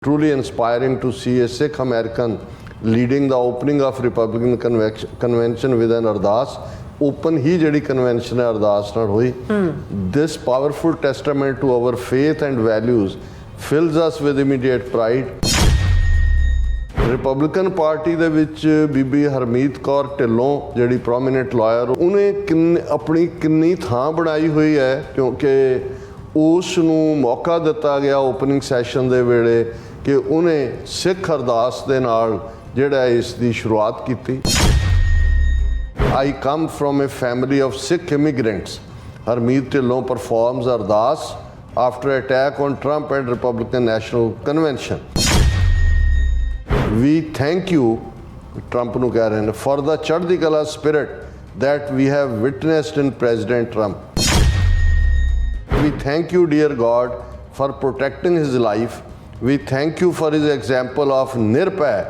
Truly inspiring to see a Sikh American leading the opening of Republican convention with an ardas. Open ही ਜਿਹੜੀ convention है ardas ਨਾਲ ਹੋਈ. This powerful testament to our faith and values fills us with immediate pride. Republican party ਦੇ ਵਿੱਚ ਬੀਬੀ ਹਰਮੀਤ ਕੌਰ ਢਿੱਲੋਂ ਜਿਹੜੀ prominent lawyer ਉਹਨੇ ਆਪਣੀ ਕਿੰਨੀ ਥਾਂ ਬਣਾਈ ਹੋਈ ਹੈ ਕਿਉਂਕਿ ਉਸ ਨੂੰ ਮੌਕਾ ਦਿੱਤਾ ਗਿਆ ਓਪਨਿੰਗ ਸੈਸ਼ਨ ਦੇ ਵੇਲੇ ਕਿ ਉਹਨੇ ਸਿੱਖ ਅਰਦਾਸ ਦੇ ਨਾਲ ਜਿਹੜਾ ਇਸ ਦੀ ਸ਼ੁਰੂਆਤ ਕੀਤੀ. I come from a family of Sikh immigrants. Harmeet Dhillon performs ardas after attack on Trump and Republican National Convention. We thank you, Trump nu keh rahe hain, for the chadhdi kala spirit that we have witnessed in President Trump. We thank you, dear God, for protecting his life. We thank you for his example of nirbhay,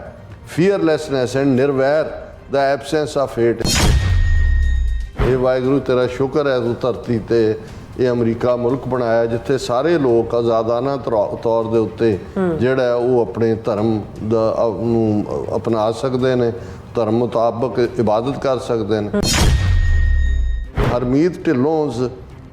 fearlessness and nirvair, the absence of hate. ਇਹ ਵਾਹਿਗੁਰੂ ਤੇਰਾ ਸ਼ੁਕਰ ਹੈ ਤੂੰ ਧਰਤੀ ਤੇ ਇਹ America ਮੁਲਕ ਬਣਾਇਆ ਜਿੱਥੇ ਸਾਰੇ ਲੋਕ ਆਜ਼ਾਦਾਨਾ ਤੌਰ ਦੇ ਉੱਤੇ ਜਿਹੜਾ ਉਹ ਆਪਣੇ ਧਰਮ ਦਾ ਨੂੰ ਅਪਣਾ ਸਕਦੇ ਨੇ, ਧਰਮ ਮੁਤਾਬਕ ਇਬਾਦਤ ਕਰ ਸਕਦੇ ਨੇ. Harmeet Dhillon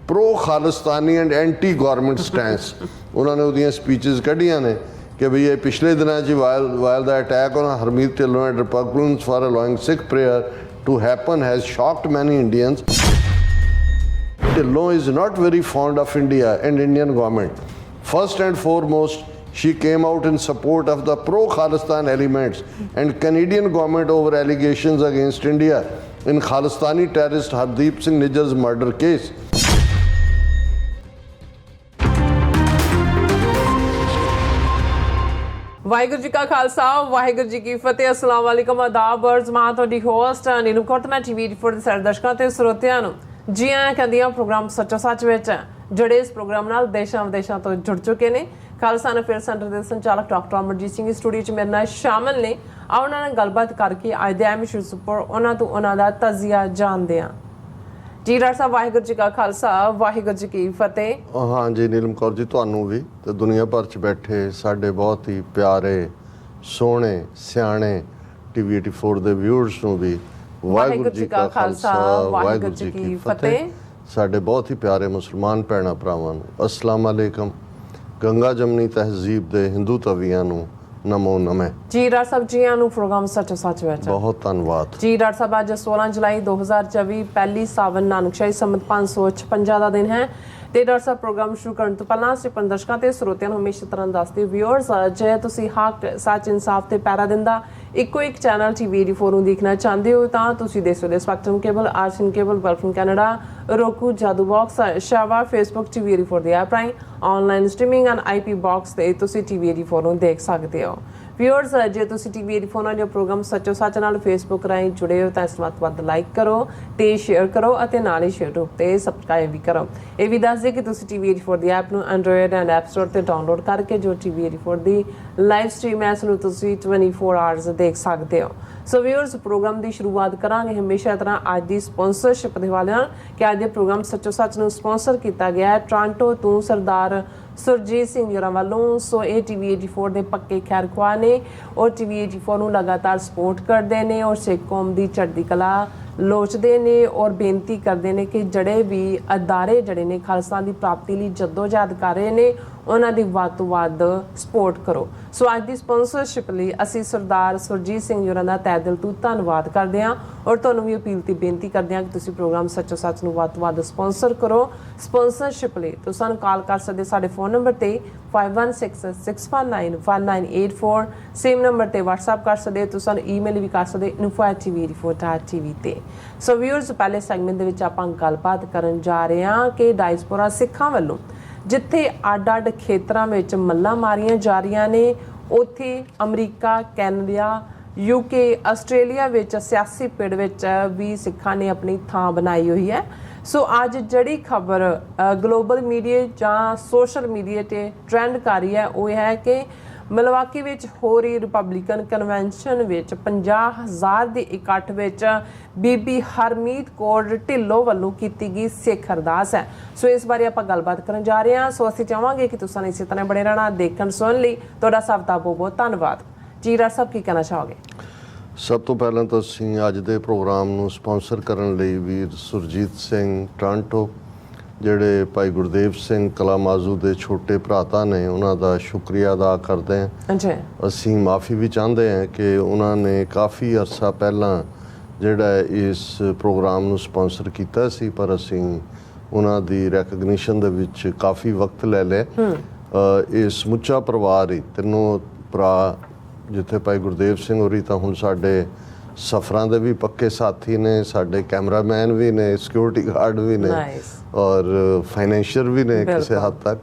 pro Khalistani and anti government stance ਉਹਨਾਂ ਨੇ ਉਹਦੀਆਂ ਸਪੀਚਸ ਕੱਢੀਆਂ ਨੇ ਕਿ ਵੀ ਇਹ ਪਿਛਲੇ ਦਿਨਾਂ 'ਚ ਵਾਇਲ ਦਾ attack on Harmeet Dhillon and Republicans for allowing Sikh prayer to happen has shocked many Indians. Dhillon is not very fond of India and Indian government. First and foremost, she came out in support of the pro-Khalistan elements and Canadian government over allegations against India in Khalistani terrorist Hardeep Singh Nijjar's murder case. Waheguru ji ਕਾ ਖਾਲਸਾ ਵਾਹਿਗੁਰੂ ਜੀ ਕੀ ਫਤਿਹ. अस्सलाम वालेकुम आदाब अर्ज मां ਤੁਹਾਡੀ host Neelam Kaur ਮੈਂ TV report ਦੇ ਸਾਰੇ ਦਰਸ਼ਕਾਂ ਤੇ ਸਰੋਤਿਆਂ ਨੂੰ ਜੀ ਆਇਆਂ ਕਹਿੰਦੀ ਹਾਂ ਪ੍ਰੋਗਰਾਮ ਸੱਚੋ ਸੱਚ ਵਿੱਚ ਜਿਹੜੇ ਇਸ ਪ੍ਰੋਗਰਾਮ ਨਾਲ ਦੇਸ਼ਾਂ ਵਿਦੇਸ਼ਾਂ ਤੋਂ ਜੁੜ ਚੁੱਕੇ ਨੇ. ਖਾਲਸਾ ਅਫੇਅਰ ਸੈਂਟਰ ਦੇ ਸੰਚਾਲਕ ਡਾਕਟਰ ਅਮਰਜੀਤ ਸਿੰਘ ਸਟੂਡੀਓ 'ਚ ਮੇਰੇ ਨਾਲ ਸ਼ਾਮਲ ਨੇ. ਆਓ ਉਹਨਾਂ ਨਾਲ ਗੱਲਬਾਤ ਕਰਕੇ ਅੱਜ ਦੇ ਅਹਿਮ ਇਸ਼ੂਜ਼ ਉੱਪਰ ਉਹਨਾਂ ਤੋਂ ਉਹਨਾਂ ਦਾ ਤਜ਼ੀਆ ਜਾਣਦੇ ਹਾਂ. ਜੀ ਡਾਕਟਰ ਸਾਹਿਬ ਵਾਹਿਗੁਰੂ ਜੀ ਕਾ ਖਾਲਸਾ ਵਾਹਿਗੁਰੂ ਜੀ ਕੀ ਫਤਿਹ. ਹਾਂ ਜੀ ਨੀਲਮ ਕੌਰ ਜੀ ਤੁਹਾਨੂੰ ਵੀ ਤੇ ਦੁਨੀਆ ਭਰ 'ਚ ਬੈਠੇ ਸਾਡੇ ਬਹੁਤ ਹੀ ਪਿਆਰੇ ਸੋਹਣੇ ਸਿਆਣੇ ਟੀਵੀ 84 ਦੇ ਵਿਊਅਰਸ ਨੂੰ ਵੀ ਵਾਹਿਗੁਰੂ ਜੀ ਕਾ ਖਾਲਸਾ ਵਾਹਿਗੁਰੂ ਜੀ ਕੀ ਫਤਿਹ. ਸਾਡੇ ਬਹੁਤ ਹੀ ਪਿਆਰੇ ਮੁਸਲਮਾਨ ਭੈਣਾਂ ਭਰਾਵਾਂ ਨੂੰ ਅਸਲਾਮ ਅਲੈਕਮ. ਗੰਗਾ ਜਮਨੀ ਤਹਿਜ਼ੀਬ ਦੇ ਹਿੰਦੂ ਤਵੀਆਂ ਨੂੰ ਨਮੋ ਨਮੇ. ਜੀ ਡਾਕਟਰ ਸਾਹਿਬ ਜੀ ਆਨੂੰ ਪ੍ਰੋਗਰਾਮ ਸੱਚੋ ਸੱਚ ਵਿੱਚ ਬਹੁਤ ਧੰਨਵਾਦ. ਜੀ ਡਾਕਟਰ ਸਾਹਿਬ ਅੱਜ 16 ਜੁਲਾਈ 2024 ਪਹਿਲੀ ਸਾਵਨ ਨਾਨਕਸ਼ਾਹੀ ਸੰਮਤ 556 ਦਾ ਦਿਨ ਹੈ ਤੇ ਡਾਕਟਰ ਸਾਹਿਬ ਪ੍ਰੋਗਰਾਮ ਸ਼ੁਰੂ ਕਰਨ ਤੋਂ ਪਹਿਲਾਂ ਅਸੀਂ ਆਪਣੇ ਦਰਸ਼ਕਾਂ ਤੇ ਸਰੋਤਿਆਂ ਨੂੰ ਹਮੇਸ਼ਾ ਤਰ੍ਹਾਂ ਦੱਸਦੇ ਵਿਊਅਰਸ ਜੇ ਤੁਸੀਂ ਹੱਕ ਸੱਚ ਇਨਸਾਫ ਤੇ ਪੈਰਾ ਦਿੰਦਾ ਇੱਕੋ ਇੱਕ ਚੈਨਲ ਟੀਵੀ 84 ਨੂੰ ਦੇਖਣਾ ਚਾਹੁੰਦੇ ਹੋ ਤਾਂ ਤੁਸੀਂ ਦੇਖ ਸਕਦੇ ਸਪੈਕਟਰਮ ਕੇਬਲ, ਆਰਸ਼ਨ ਕੇਬਲ, ਵੈਲਫਮ ਕੈਨੇਡਾ, ਰੋਕੂ, ਜਾਦੂ ਬਾਕਸ, ਸ਼ਾਵਾ, ਫੇਸਬੁੱਕ ਟੀਵੀ 84 ਦੇ ਐਪ ਰਾਹੀਂ online streaming and IP box ਤੇ ਤੁਸੀਂ ਟੀਵੀ 84 ਨੂੰ ਦੇਖ ਸਕਦੇ ਹੋ. ਵਿਊਅਰਸ ਜੇ ਤੁਸੀਂ ਟੀਵੀ 84 ਨਾਲ ਜੋ ਪ੍ਰੋਗਰਾਮ ਸੱਚੋ ਸੱਚ ਨਾਲ ਫੇਸਬੁੱਕ ਰਾਹੀਂ ਜੁੜੇ ਹੋ ਤਾਂ ਇਸ ਨੂੰ ਵੱਧ ਲਾਈਕ ਕਰੋ ਤੇ ਸ਼ੇਅਰ ਕਰੋ ਅਤੇ ਨਾਲ ਹੀ YouTube ਤੇ ਸਬਸਕ੍ਰਾਈਬ ਵੀ ਕਰੋ. ਇਹ ਵੀ ਦੱਸ ਦੇ ਕਿ ਤੁਸੀਂ ਟੀਵੀ 84 ਦੀ ਐਪ ਨੂੰ ਐਂਡਰੋਇਡ ਐਂਡ ਐਪ ਸਟੋਰ ਤੇ ਡਾਊਨਲੋਡ ਕਰਕੇ ਜੋ ਟੀਵੀ 84 ਦੀ ਲਾਈਵ ਸਟ੍ਰੀਮ ਹੈ ਇਸ ਨੂੰ ਤੁਸੀਂ 24 ਆਵਰਸ ਦੇਖ ਸਕਦੇ ਹੋ. ਸੋ ਵਿਊਅਰਸ ਪ੍ਰੋਗਰਾਮ ਦੀ ਸ਼ੁਰੂਆਤ ਕਰਾਂਗੇ ਹਮੇਸ਼ਾ ਤਰ੍ਹਾਂ ਅੱਜ ਦੀ ਸਪਾਂਸਰਸ਼ਿਪ ਦੇ ਹਵਾਲੇ ਨਾਲ ਕਿ ਅੱਜ ਦੇ ਪ੍ਰੋਗਰਾਮ ਸੱਚੋ ਸੱਚ ਨੂੰ ਸਪਾਂਸਰ ਕੀਤਾ ਗਿਆ ਹੈ ਟੋਰਾਂਟੋ ਤੋਂ ਸਰਦਾਰ ਸੁਰਜੀਤ ਸਿੰਘ ਜੋਰਾਂ ਵੱਲੋਂ. ਸੋ ਇਹ ਟੀਵੀ 84 ਦੇ ਪੱਕੇ ਖੈਰਖਵਾਹ ਨੇ ਔਰ ਟੀਵੀ 84 ਨੂੰ ਲਗਾਤਾਰ ਸਪੋਰਟ ਕਰਦੇ ਨੇ ਔਰ ਸਿੱਖ ਕੌਮ ਦੀ ਚੜ੍ਹਦੀ ਕਲਾ ਲੋਚਦੇ ਨੇ ਔਰ ਬੇਨਤੀ ਕਰਦੇ ਨੇ ਕਿ ਜਿਹੜੇ ਵੀ ਅਦਾਰੇ ਜਿਹੜੇ ਨੇ ਖਾਲਸਾ ਦੀ ਪ੍ਰਾਪਤੀ ਲਈ ਜਦੋਜਹਿਦ ਕਰ ਰਹੇ ਨੇ ਉਹਨਾਂ ਦੀ ਵੱਧ ਤੋਂ ਵੱਧ ਸਪੋਰਟ ਕਰੋ. ਸੋ ਅੱਜ ਦੀ ਸਪਾਂਸਰਸ਼ਿਪ ਲਈ ਅਸੀਂ ਸਰਦਾਰ ਸੁਰਜੀਤ ਸਿੰਘ ਜੋਰਾਂ ਦਾ ਤਹਿ ਦਿਲ ਤੋਂ ਧੰਨਵਾਦ ਕਰਦੇ ਹਾਂ ਔਰ ਤੁਹਾਨੂੰ ਵੀ ਅਪੀਲ ਤੇ ਬੇਨਤੀ ਕਰਦੇ ਹਾਂ ਕਿ ਤੁਸੀਂ ਪ੍ਰੋਗਰਾਮ ਸੱਚੋ ਸੱਚ ਨੂੰ ਵੱਧ ਤੋਂ ਵੱਧ ਸਪਾਂਸਰ ਕਰੋ. ਸਪਾਂਸਰਸ਼ਿਪ ਲਈ ਤੁਸੀਂ ਸਾਨੂੰ ਕਾਲ ਕਰ ਸਕਦੇ ਸਾਡੇ ਫੋਨ ਨੰਬਰ ਤੇ 5166191984 ਸੇਮ ਨੰਬਰ ਤੇ WhatsApp ਕਰ ਸਕਦੇ ਤੁਸੀਂ ਸਾਨੂੰ ਈਮੇਲ ਵੀ ਕਰ ਸਕਦੇ info@tv84.tv ਤੇ. ਸੋ ਵਿਊਅਰਸ ਪਹਿਲੇ ਸੈਗਮੈਂਟ ਦੇ ਵਿੱਚ ਆਪਾਂ ਗੱਲਬਾਤ ਕਰਨ ਜਾ ਰਹੇ ਹਾਂ ਕਿ ਡਾਇਸਪੋਰਾ ਸਿੱਖਾਂ ਵੱਲੋਂ ਜਿੱਥੇ ਅੱਡ-ਅੱਡ ਖੇਤਰਾਂ ਵਿੱਚ ਮੱਲਾਂ ਮਾਰੀਆਂ ਜਾ ਰਹੀਆਂ ਨੇ ਉੱਥੇ ਅਮਰੀਕਾ, ਕੈਨੇਡਾ, UK, ਆਸਟ੍ਰੇਲੀਆ ਵਿੱਚ ਸਿਆਸੀ ਪਿੜ ਵਿੱਚ ਵੀ ਸਿੱਖਾਂ ਨੇ ਆਪਣੀ ਥਾਂ ਬਣਾਈ ਹੋਈ ਹੈ. ਸੋ ਅੱਜ ਜਿਹੜੀ ਖਬਰ ਗਲੋਬਲ ਮੀਡੀਆ ਜਾਂ ਸੋਸ਼ਲ ਮੀਡੀਆ 'ਤੇ ਟ੍ਰੈਂਡ ਕਰ ਰਹੀ ਹੈ ਉਹ ਇਹ ਹੈ ਕਿ ਮਿਲਵਾਕੀ ਵਿੱਚ ਹੋ ਰਹੀ ਰਿਪਬਲਿਕਨ ਕਨਵੈਨਸ਼ਨ ਵਿੱਚ 50,000 ਦੇ ਇਕੱਠ ਵਿੱਚ ਬੀਬੀ ਹਰਮੀਤ ਕੌਰ ਢਿੱਲੋਂ ਵੱਲੋਂ ਕੀਤੀ ਗਈ ਸਿੱਖ ਅਰਦਾਸ ਹੈ। ਸੋ ਇਸ ਬਾਰੇ ਆਪਾਂ ਗੱਲਬਾਤ ਕਰਨ ਜਾ ਰਹੇ ਹਾਂ। ਸੋ ਅਸੀਂ ਚਾਹਾਂਗੇ ਕਿ ਤੁਸੀਂ ਇਸੇ ਤਰ੍ਹਾਂ ਬਣੇ ਰਹਿਣਾ। ਦੇਖਣ ਸੁਣਨ ਲਈ ਤੁਹਾਡਾ ਸਭ ਦਾ ਬਹੁਤ ਬਹੁਤ ਧੰਨਵਾਦ ਜੀ। ਰਾਜ ਸਾਹਿਬ ਕੀ ਕਹਿਣਾ ਚਾਹੋਗੇ? ਸਭ ਤੋਂ ਪਹਿਲਾਂ ਤਾਂ ਅਸੀਂ ਅੱਜ ਦੇ ਪ੍ਰੋਗਰਾਮ ਨੂੰ ਸਪਾਂਸਰ ਕਰਨ ਲਈ ਵੀਰ ਸੁਰਜੀਤ ਸਿੰਘ ਟੋਰਾਂਟੋ, ਜਿਹੜੇ ਭਾਈ ਗੁਰਦੇਵ ਸਿੰਘ ਕਲਾਮਾਜ਼ੂ ਦੇ ਛੋਟੇ ਭਰਾਤਾ ਨੇ, ਉਹਨਾਂ ਦਾ ਸ਼ੁਕਰੀਆ ਅਦਾ ਕਰਦੇ ਹਾਂ। ਜੀ ਅਸੀਂ ਮਾਫੀ ਵੀ ਚਾਹੁੰਦੇ ਹਾਂ ਕਿ ਉਹਨਾਂ ਨੇ ਕਾਫੀ ਅਰਸਾ ਪਹਿਲਾਂ ਜਿਹੜਾ ਇਸ ਪ੍ਰੋਗਰਾਮ ਨੂੰ ਸਪਾਂਸਰ ਕੀਤਾ ਸੀ, ਪਰ ਅਸੀਂ ਉਹਨਾਂ ਦੀ ਰੈਕਗਨੀਸ਼ਨ ਦੇ ਵਿੱਚ ਕਾਫੀ ਵਕਤ ਲੈ ਲਿਆ। ਇਹ ਸਮੁੱਚਾ ਪਰਿਵਾਰ ਹੀ, ਤਿੰਨੋਂ ਭਰਾ, ਜਿੱਥੇ ਭਾਈ ਗੁਰਦੇਵ ਸਿੰਘ ਹੋਰੀ ਤਾਂ ਹੁਣ ਸਾਡੇ ਸਫ਼ਰਾਂ ਦੇ ਵੀ ਪੱਕੇ ਸਾਥੀ ਨੇ, ਸਾਡੇ ਕੈਮਰਾਮੈਨ ਵੀ ਨੇ, ਸਿਕਿਉਰਿਟੀ ਗਾਰਡ ਵੀ ਨੇ ਔਰ ਫਾਈਨੈਂਸ਼ੀਅਰ ਵੀ ਨੇ ਕਿਸੇ ਹੱਦ ਤੱਕ।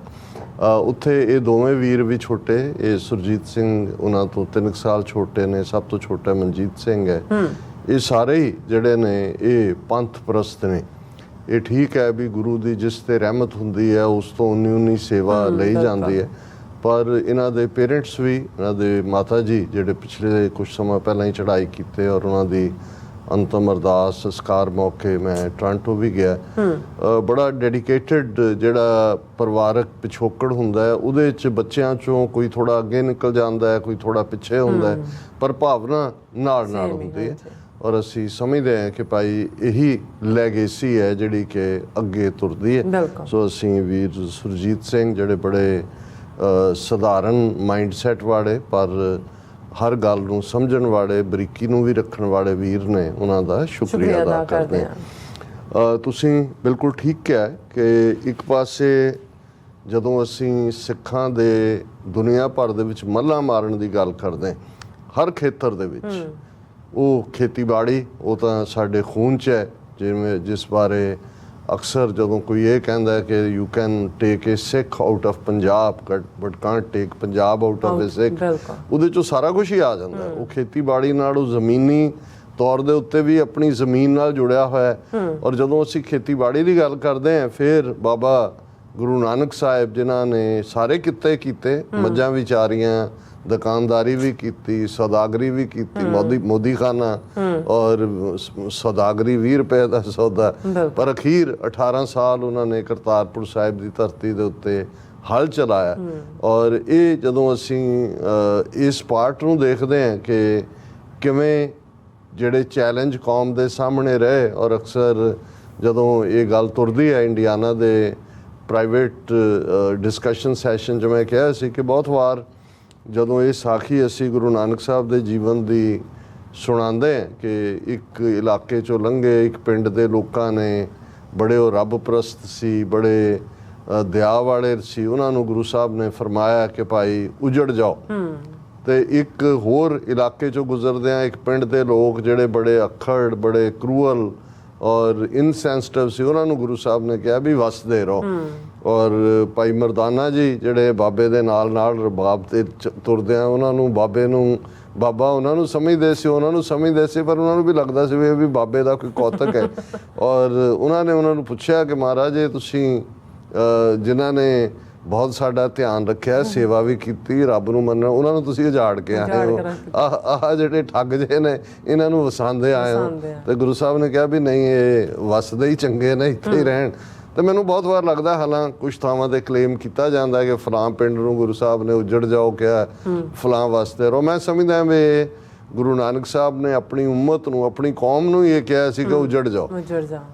ਉੱਥੇ ਇਹ ਦੋਵੇਂ ਵੀਰ ਵੀ ਛੋਟੇ, ਇਹ ਸੁਰਜੀਤ ਸਿੰਘ ਉਹਨਾਂ ਤੋਂ 3 ਸਾਲ ਛੋਟੇ ਨੇ, ਸਭ ਤੋਂ ਛੋਟਾ ਮਨਜੀਤ ਸਿੰਘ ਹੈ। ਇਹ ਸਾਰੇ ਹੀ ਜਿਹੜੇ ਨੇ ਇਹ ਪੰਥ ਪ੍ਰਸਤ ਨੇ। ਇਹ ਠੀਕ ਹੈ ਵੀ ਗੁਰੂ ਦੀ ਜਿਸ ਤੇ ਰਹਿਮਤ ਹੁੰਦੀ ਹੈ ਉਸ ਤੋਂ ਉਨੀ ਸੇਵਾ ਲਈ ਜਾਂਦੀ ਹੈ, ਪਰ ਇਹਨਾਂ ਦੇ ਪੇਰੈਂਟਸ ਵੀ, ਇਹਨਾਂ ਦੇ ਮਾਤਾ ਜੀ ਜਿਹੜੇ ਪਿਛਲੇ ਕੁਝ ਸਮਾਂ ਪਹਿਲਾਂ ਹੀ ਚੜ੍ਹਾਈ ਕੀਤੇ, ਔਰ ਉਹਨਾਂ ਦੀ ਅੰਤਮ ਅਰਦਾਸ ਸੰਸਕਾਰ ਮੌਕੇ ਮੈਂ ਟੋਰਾਂਟੋ ਵੀ ਗਿਆ। ਬੜਾ ਡੈਡੀਕੇਟਿਡ ਜਿਹੜਾ ਪਰਿਵਾਰਕ ਪਿਛੋਕੜ ਹੁੰਦਾ ਹੈ, ਉਹਦੇ 'ਚ ਬੱਚਿਆਂ 'ਚੋਂ ਕੋਈ ਥੋੜਾ ਅੱਗੇ ਨਿਕਲ ਜਾਂਦਾ ਹੈ, ਕੋਈ ਥੋੜਾ ਪਿੱਛੇ ਹੁੰਦਾ ਹੈ, ਪਰ ਭਾਵਨਾ ਨਾਲ ਹੁੰਦੀ ਹੈ। ਔਰ ਅਸੀਂ ਸਮਝਦੇ ਹਾਂ ਕਿ ਭਾਈ ਇਹੀ ਲੈਗੇਸੀ ਹੈ ਜਿਹੜੀ ਕਿ ਅੱਗੇ ਤੁਰਦੀ ਹੈ। ਸੋ ਅਸੀਂ ਵੀਰ ਸੁਰਜੀਤ ਸਿੰਘ, ਜਿਹੜੇ ਬੜੇ ਸਧਾਰਨ ਮਾਈਂਡਸੈਟ ਵਾਲੇ ਪਰ ਹਰ ਗੱਲ ਨੂੰ ਸਮਝਣ ਵਾਲੇ, ਬਰੀਕੀ ਨੂੰ ਵੀ ਰੱਖਣ ਵਾਲੇ ਵੀਰ ਨੇ, ਉਹਨਾਂ ਦਾ ਸ਼ੁਕਰੀਆ ਅਦਾ ਕਰਦੇ ਹਾਂ। ਤੁਸੀਂ ਬਿਲਕੁਲ ਠੀਕ ਕਿਹਾ ਕਿ ਇੱਕ ਪਾਸੇ ਜਦੋਂ ਅਸੀਂ ਸਿੱਖਾਂ ਦੇ ਦੁਨੀਆ ਭਰ ਦੇ ਵਿੱਚ ਮੱਲਾਂ ਮਾਰਨ ਦੀ ਗੱਲ ਕਰਦੇ ਹਾਂ, ਹਰ ਖੇਤਰ ਦੇ ਵਿੱਚ, ਉਹ ਖੇਤੀਬਾੜੀ, ਉਹ ਤਾਂ ਸਾਡੇ ਖੂਨ 'ਚ ਹੈ। ਜਿਵੇਂ ਜਿਸ ਬਾਰੇ ਅਕਸਰ ਜਦੋਂ ਕੋਈ ਇਹ ਕਹਿੰਦਾ ਕਿ you can take a Sikh out of Punjab but can't take Punjab out of a Sikh, ਉਹਦੇ 'ਚੋਂ ਸਾਰਾ ਕੁਝ ਹੀ ਆ ਜਾਂਦਾ। ਉਹ ਖੇਤੀਬਾੜੀ ਨਾਲ, ਉਹ ਜ਼ਮੀਨੀ ਤੌਰ ਦੇ ਉੱਤੇ ਵੀ ਆਪਣੀ ਜ਼ਮੀਨ ਨਾਲ ਜੁੜਿਆ ਹੋਇਆ ਹੈ। ਔਰ ਜਦੋਂ ਅਸੀਂ ਖੇਤੀਬਾੜੀ ਦੀ ਗੱਲ ਕਰਦੇ ਹਾਂ, ਫਿਰ ਬਾਬਾ ਗੁਰੂ ਨਾਨਕ ਸਾਹਿਬ ਜਿਨ੍ਹਾਂ ਨੇ ਸਾਰੇ ਕਿੱਤੇ ਕੀਤੇ, ਮੱਝਾਂ ਵੀ ਚਾਰੀਆਂ, ਦੁਕਾਨਦਾਰੀ ਵੀ ਕੀਤੀ, ਸੌਦਾਗਰੀ ਵੀ ਕੀਤੀ, ਮੋਦੀ ਖਾਨਾ ਔਰ ਸੌਦਾਗਰੀ 20 ਰੁਪਏ ਦਾ ਸੌਦਾ, ਪਰ ਅਖੀਰ 18 ਸਾਲ ਉਹਨਾਂ ਨੇ ਕਰਤਾਰਪੁਰ ਸਾਹਿਬ ਦੀ ਧਰਤੀ ਦੇ ਉੱਤੇ ਹਲ ਚਲਾਇਆ। ਔਰ ਇਹ ਜਦੋਂ ਅਸੀਂ ਇਸ ਪਾਰਟ ਨੂੰ ਦੇਖਦੇ ਹਾਂ ਕਿ ਕਿਵੇਂ ਜਿਹੜੇ ਚੈਲੰਜ ਕੌਮ ਦੇ ਸਾਹਮਣੇ ਰਹੇ, ਔਰ ਅਕਸਰ ਜਦੋਂ ਇਹ ਗੱਲ ਤੁਰਦੀ ਹੈ ਇੰਡੀਆਨਾ ਦੇ ਪ੍ਰਾਈਵੇਟ ਡਿਸਕਸ਼ਨ ਸੈਸ਼ਨ 'ਚ, ਮੈਂ ਕਿਹਾ ਸੀ ਕਿ ਬਹੁਤ ਵਾਰ ਜਦੋਂ ਇਹ ਸਾਖੀ ਅਸੀਂ ਗੁਰੂ ਨਾਨਕ ਸਾਹਿਬ ਦੇ ਜੀਵਨ ਦੀ ਸੁਣਾਉਂਦੇ ਹਾਂ ਕਿ ਇੱਕ ਇਲਾਕੇ 'ਚੋਂ ਲੰਘੇ, ਇੱਕ ਪਿੰਡ ਦੇ ਲੋਕਾਂ ਨੇ, ਬੜੇ ਉਹ ਰੱਬ ਪ੍ਰਸਤ ਸੀ, ਬੜੇ ਦਇਆ ਵਾਲੇ ਸੀ, ਉਹਨਾਂ ਨੂੰ ਗੁਰੂ ਸਾਹਿਬ ਨੇ ਫਰਮਾਇਆ ਕਿ ਭਾਈ ਉਜੜ ਜਾਓ। ਤੇ ਇੱਕ ਹੋਰ ਇਲਾਕੇ 'ਚੋਂ ਗੁਜ਼ਰਦਿਆਂ ਇੱਕ ਪਿੰਡ ਦੇ ਲੋਕ ਜਿਹੜੇ ਬੜੇ ਅਖੜ, ਬੜੇ ਕਰੂਅਲ ਔਰ ਇਨਸੈਂਸਿਟਿਵ ਸੀ, ਉਹਨਾਂ ਨੂੰ ਗੁਰੂ ਸਾਹਿਬ ਨੇ ਕਿਹਾ ਵੀ ਵਸਦੇ ਰਹੋ। ਔਰ ਭਾਈ ਮਰਦਾਨਾ ਜੀ ਜਿਹੜੇ ਬਾਬੇ ਦੇ ਨਾਲ ਰਬਾਬ 'ਤੇ ਤੁਰਦੇ ਆ, ਉਹਨਾਂ ਨੂੰ ਬਾਬੇ ਨੂੰ ਬਾਬਾ ਉਹਨਾਂ ਨੂੰ ਸਮਝਦੇ ਸੀ, ਪਰ ਉਹਨਾਂ ਨੂੰ ਵੀ ਲੱਗਦਾ ਸੀ ਵੀ ਬਾਬੇ ਦਾ ਕੋਈ ਕੌਤਕ ਹੈ। ਔਰ ਉਹਨਾਂ ਨੇ ਉਹਨਾਂ ਨੂੰ ਪੁੱਛਿਆ ਕਿ ਮਹਾਰਾਜ, ਇਹ ਤੁਸੀਂ ਜਿਨ੍ਹਾਂ ਨੇ ਬਹੁਤ ਸਾਡਾ ਧਿਆਨ ਰੱਖਿਆ, ਸੇਵਾ ਵੀ ਕੀਤੀ, ਰੱਬ ਨੂੰ ਮੰਨਣਾ, ਉਹਨਾਂ ਨੂੰ ਤੁਸੀਂ ਉਜਾੜ ਕੇ ਆਏ ਹੋ, ਆਹ ਜਿਹੜੇ ਠੱਗ ਜੇ ਨੇ ਇਹਨਾਂ ਨੂੰ ਵਸਾਉਂਦੇ ਆਏ ਹੋ। ਤੇ ਗੁਰੂ ਸਾਹਿਬ ਨੇ ਕਿਹਾ ਵੀ ਨਹੀਂ, ਇਹ ਵਸਦੇ ਹੀ ਚੰਗੇ ਨੇ, ਇੱਥੇ ਹੀ ਰਹਿਣ। ਤੇ ਮੈਨੂੰ ਬਹੁਤ ਵਾਰ ਲੱਗਦਾ, ਹਾਲਾਂ ਕੁਛ ਥਾਵਾਂ ਤੇ ਕਲੇਮ ਕੀਤਾ ਜਾਂਦਾ ਕਿ ਫਲਾਂ ਪਿੰਡ ਨੂੰ ਗੁਰੂ ਸਾਹਿਬ ਨੇ ਉਜੜ ਜਾਓ ਕਿਹਾ, ਫਲਾਂ ਵਸਦੇ ਰਹੋ। ਮੈਂ ਸਮਝਦਾ ਵੀ ਗੁਰੂ ਨਾਨਕ ਸਾਹਿਬ ਨੇ ਆਪਣੀ ਉਮਤ ਨੂੰ, ਆਪਣੀ ਕੌਮ ਨੂੰ ਇਹ ਕਿਹਾ ਸੀ ਕਿ ਉਜੜ ਜਾਓ,